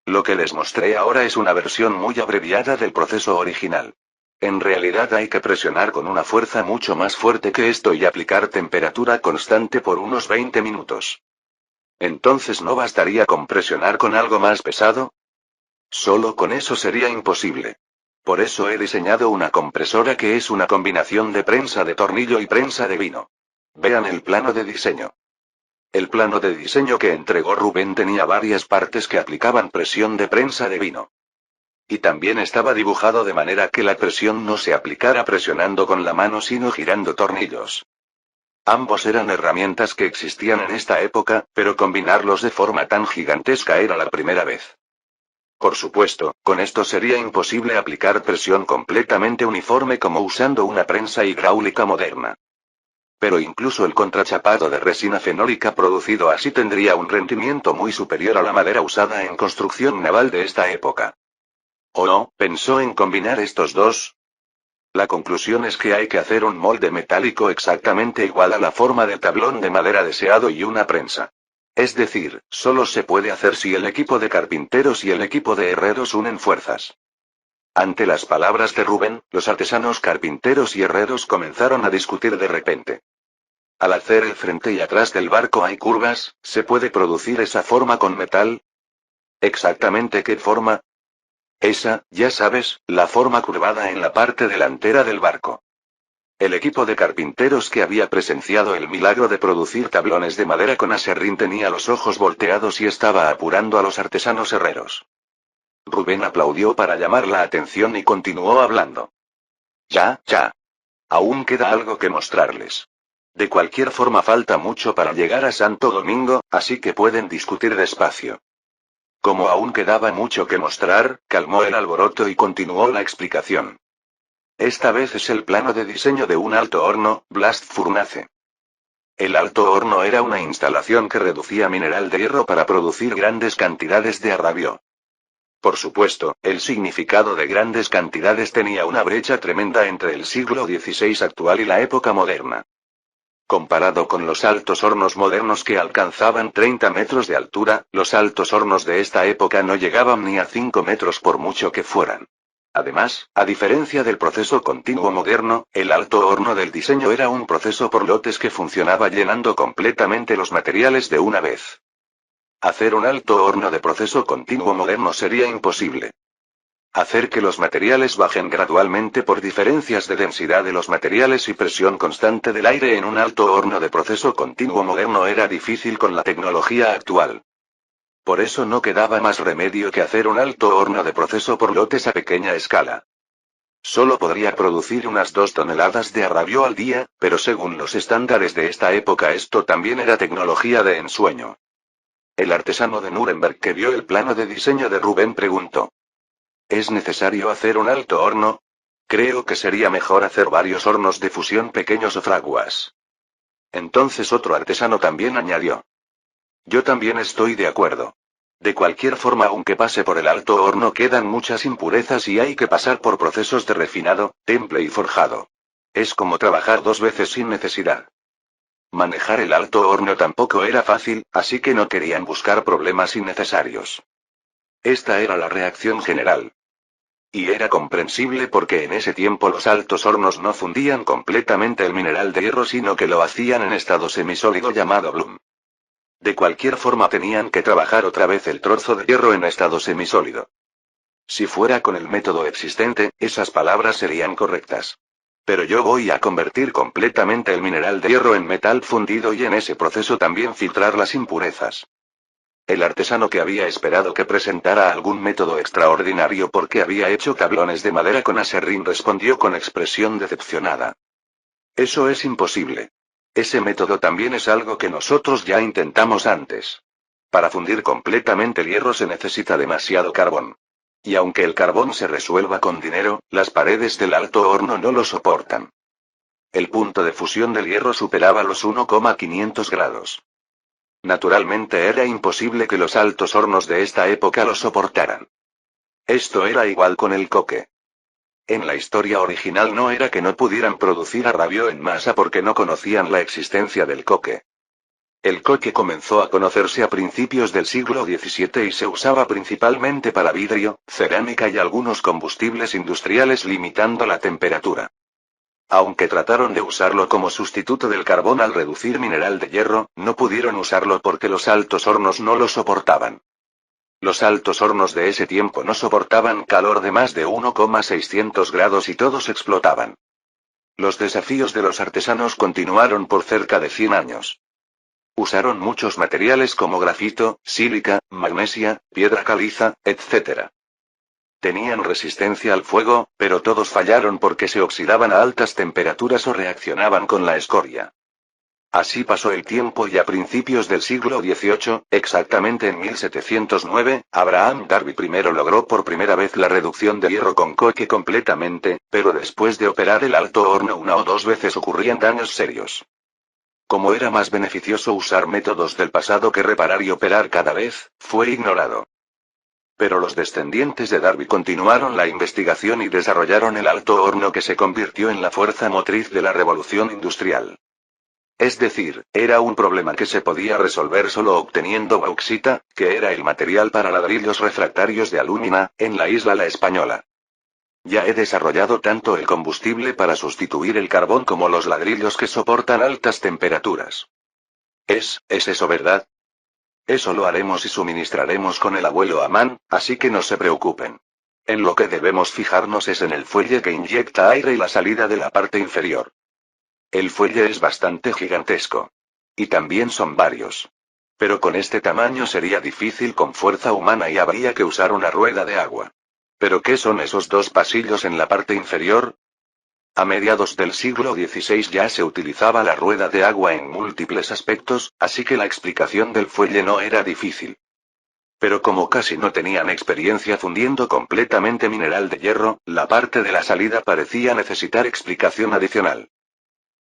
Lo que les mostré ahora es una versión muy abreviada del proceso original. En realidad hay que presionar con una fuerza mucho más fuerte que esto y aplicar temperatura constante por unos 20 minutos. Entonces ¿no bastaría con presionar con algo más pesado? Solo con eso sería imposible. Por eso he diseñado una compresora que es una combinación de prensa de tornillo y prensa de vino. Vean el plano de diseño. El plano de diseño que entregó Rubén tenía varias partes que aplicaban presión de prensa de vino. Y también estaba dibujado de manera que la presión no se aplicara presionando con la mano sino girando tornillos. Ambos eran herramientas que existían en esta época, pero combinarlos de forma tan gigantesca era la primera vez. Por supuesto, con esto sería imposible aplicar presión completamente uniforme como usando una prensa hidráulica moderna. Pero incluso el contrachapado de resina fenólica producido así tendría un rendimiento muy superior a la madera usada en construcción naval de esta época. ¿O no, pensó en combinar estos dos? La conclusión es que hay que hacer un molde metálico exactamente igual a la forma del tablón de madera deseado y una prensa. Es decir, solo se puede hacer si el equipo de carpinteros y el equipo de herreros unen fuerzas. Ante las palabras de Rubén, los artesanos carpinteros y herreros comenzaron a discutir de repente. Al hacer el frente y atrás del barco hay curvas, ¿se puede producir esa forma con metal? ¿Exactamente qué forma? Esa, ya sabes, la forma curvada en la parte delantera del barco. El equipo de carpinteros que había presenciado el milagro de producir tablones de madera con aserrín tenía los ojos volteados y estaba apurando a los artesanos herreros. Rubén aplaudió para llamar la atención y continuó hablando. Ya. Aún queda algo que mostrarles. De cualquier forma falta mucho para llegar a Santo Domingo, así que pueden discutir despacio. Como aún quedaba mucho que mostrar, calmó el alboroto y continuó la explicación. Esta vez es el plano de diseño de un alto horno, Blast Furnace. El alto horno era una instalación que reducía mineral de hierro para producir grandes cantidades de arrabio. Por supuesto, el significado de grandes cantidades tenía una brecha tremenda entre el siglo XVI actual y la época moderna. Comparado con los altos hornos modernos que alcanzaban 30 metros de altura, los altos hornos de esta época no llegaban ni a 5 metros por mucho que fueran. Además, a diferencia del proceso continuo moderno, el alto horno del diseño era un proceso por lotes que funcionaba llenando completamente los materiales de una vez. Hacer un alto horno de proceso continuo moderno sería imposible. Hacer que los materiales bajen gradualmente por diferencias de densidad de los materiales y presión constante del aire en un alto horno de proceso continuo moderno era difícil con la tecnología actual. Por eso no quedaba más remedio que hacer un alto horno de proceso por lotes a pequeña escala. Solo podría producir unas 2 toneladas de arrabio al día, pero según los estándares de esta época esto también era tecnología de ensueño. El artesano de Nuremberg que vio el plano de diseño de Rubén preguntó: ¿es necesario hacer un alto horno? Creo que sería mejor hacer varios hornos de fusión pequeños o fraguas. Entonces otro artesano también añadió: yo también estoy de acuerdo. De cualquier forma, aunque pase por el alto horno quedan muchas impurezas y hay que pasar por procesos de refinado, temple y forjado. Es como trabajar 2 veces sin necesidad. Manejar el alto horno tampoco era fácil, así que no querían buscar problemas innecesarios. Esta era la reacción general. Y era comprensible porque en ese tiempo los altos hornos no fundían completamente el mineral de hierro sino que lo hacían en estado semisólido llamado bloom. De cualquier forma tenían que trabajar otra vez el trozo de hierro en estado semisólido. Si fuera con el método existente, esas palabras serían correctas. Pero yo voy a convertir completamente el mineral de hierro en metal fundido y en ese proceso también filtrar las impurezas. El artesano que había esperado que presentara algún método extraordinario porque había hecho tablones de madera con aserrín respondió con expresión decepcionada: eso es imposible. Ese método también es algo que nosotros ya intentamos antes. Para fundir completamente el hierro se necesita demasiado carbón. Y aunque el carbón se resuelva con dinero, las paredes del alto horno no lo soportan. El punto de fusión del hierro superaba los 1,500 grados. Naturalmente era imposible que los altos hornos de esta época lo soportaran. Esto era igual con el coque. En la historia original no era que no pudieran producir arrabio en masa porque no conocían la existencia del coque. El coque comenzó a conocerse a principios del siglo XVII y se usaba principalmente para vidrio, cerámica y algunos combustibles industriales limitando la temperatura. Aunque trataron de usarlo como sustituto del carbón al reducir mineral de hierro, no pudieron usarlo porque los altos hornos no lo soportaban. Los altos hornos de ese tiempo no soportaban calor de más de 1,600 grados y todos explotaban. Los desafíos de los artesanos continuaron por cerca de 100 años. Usaron muchos materiales como grafito, sílica, magnesia, piedra caliza, etc. Tenían resistencia al fuego, pero todos fallaron porque se oxidaban a altas temperaturas o reaccionaban con la escoria. Así pasó el tiempo y a principios del siglo XVIII, exactamente en 1709, Abraham Darby I logró por primera vez la reducción de hierro con coque completamente, pero después de operar el alto horno 1 o 2 veces ocurrían daños serios. Como era más beneficioso usar métodos del pasado que reparar y operar cada vez, fue ignorado. Pero los descendientes de Darby continuaron la investigación y desarrollaron el alto horno que se convirtió en la fuerza motriz de la revolución industrial. Es decir, era un problema que se podía resolver solo obteniendo bauxita, que era el material para ladrillos refractarios de alúmina, en la isla La Española. Ya he desarrollado tanto el combustible para sustituir el carbón como los ladrillos que soportan altas temperaturas. ¿Es eso verdad? Eso lo haremos y suministraremos con el abuelo Amán, así que no se preocupen. En lo que debemos fijarnos es en el fuelle que inyecta aire y la salida de la parte inferior. El fuelle es bastante gigantesco. Y también son varios. Pero con este tamaño sería difícil con fuerza humana y habría que usar una rueda de agua. ¿Pero qué son esos 2 pasillos en la parte inferior? A mediados del siglo XVI ya se utilizaba la rueda de agua en múltiples aspectos, así que la explicación del fuelle no era difícil. Pero como casi no tenían experiencia fundiendo completamente mineral de hierro, la parte de la salida parecía necesitar explicación adicional.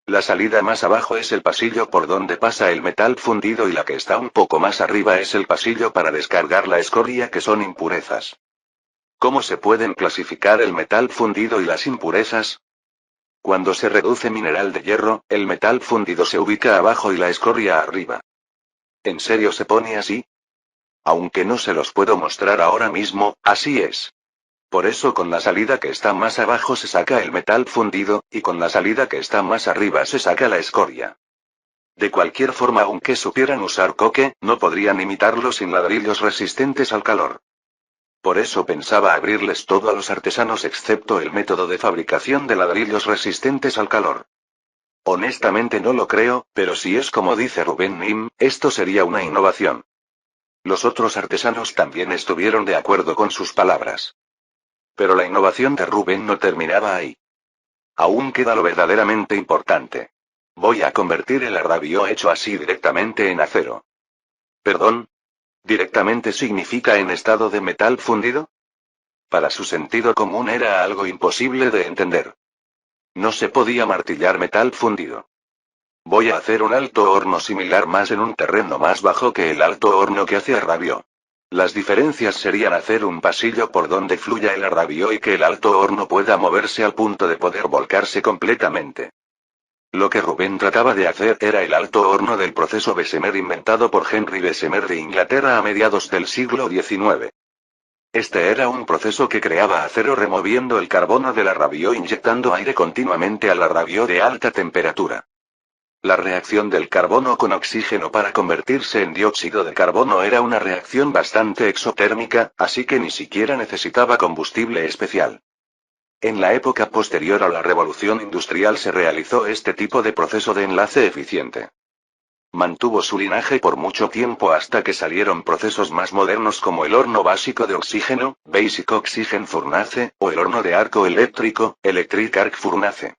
La salida más abajo es el pasillo por donde pasa el metal fundido y la que está un poco más arriba es el pasillo para descargar la escoria que son impurezas. ¿Cómo se pueden clasificar el metal fundido y las impurezas? Cuando se reduce mineral de hierro, el metal fundido se ubica abajo y la escoria arriba. ¿En serio se pone así? Aunque no se los puedo mostrar ahora mismo, así es. Por eso con la salida que está más abajo se saca el metal fundido, y con la salida que está más arriba se saca la escoria. De cualquier forma, aunque supieran usar coque, no podrían imitarlo sin ladrillos resistentes al calor. Por eso pensaba abrirles todo a los artesanos excepto el método de fabricación de ladrillos resistentes al calor. Honestamente no lo creo, pero si es como dice Rubén Nim, esto sería una innovación. Los otros artesanos también estuvieron de acuerdo con sus palabras. Pero la innovación de Rubén no terminaba ahí. Aún queda lo verdaderamente importante. Voy a convertir el arrabio hecho así directamente en acero. ¿Perdón? ¿Directamente significa en estado de metal fundido? Para su sentido común era algo imposible de entender. No se podía martillar metal fundido. Voy a hacer un alto horno similar más en un terreno más bajo que el alto horno que hace arrabio. Las diferencias serían hacer un pasillo por donde fluya el arrabio y que el alto horno pueda moverse al punto de poder volcarse completamente. Lo que Rubén trataba de hacer era el alto horno del proceso Bessemer inventado por Henry Bessemer de Inglaterra a mediados del siglo XIX. Este era un proceso que creaba acero removiendo el carbono del arrabio inyectando aire continuamente al arrabio de alta temperatura. La reacción del carbono con oxígeno para convertirse en dióxido de carbono era una reacción bastante exotérmica, así que ni siquiera necesitaba combustible especial. En la época posterior a la revolución industrial se realizó este tipo de proceso de enlace eficiente. Mantuvo su linaje por mucho tiempo hasta que salieron procesos más modernos como el horno básico de oxígeno, Basic Oxygen Furnace, o el horno de arco eléctrico, Electric Arc Furnace.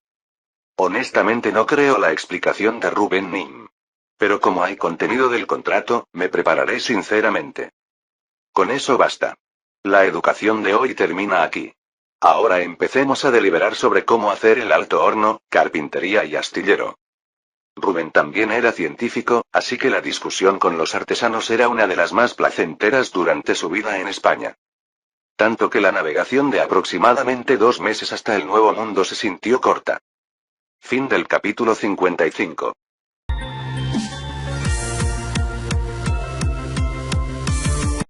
Honestamente no creo la explicación de Rubén Nim. Pero como hay contenido del contrato, me prepararé sinceramente. Con eso basta. La educación de hoy termina aquí. Ahora empecemos a deliberar sobre cómo hacer el alto horno, carpintería y astillero. Rubén también era científico, así que la discusión con los artesanos era una de las más placenteras durante su vida en España. Tanto que la navegación de aproximadamente 2 meses hasta el Nuevo Mundo se sintió corta. Fin del capítulo 55.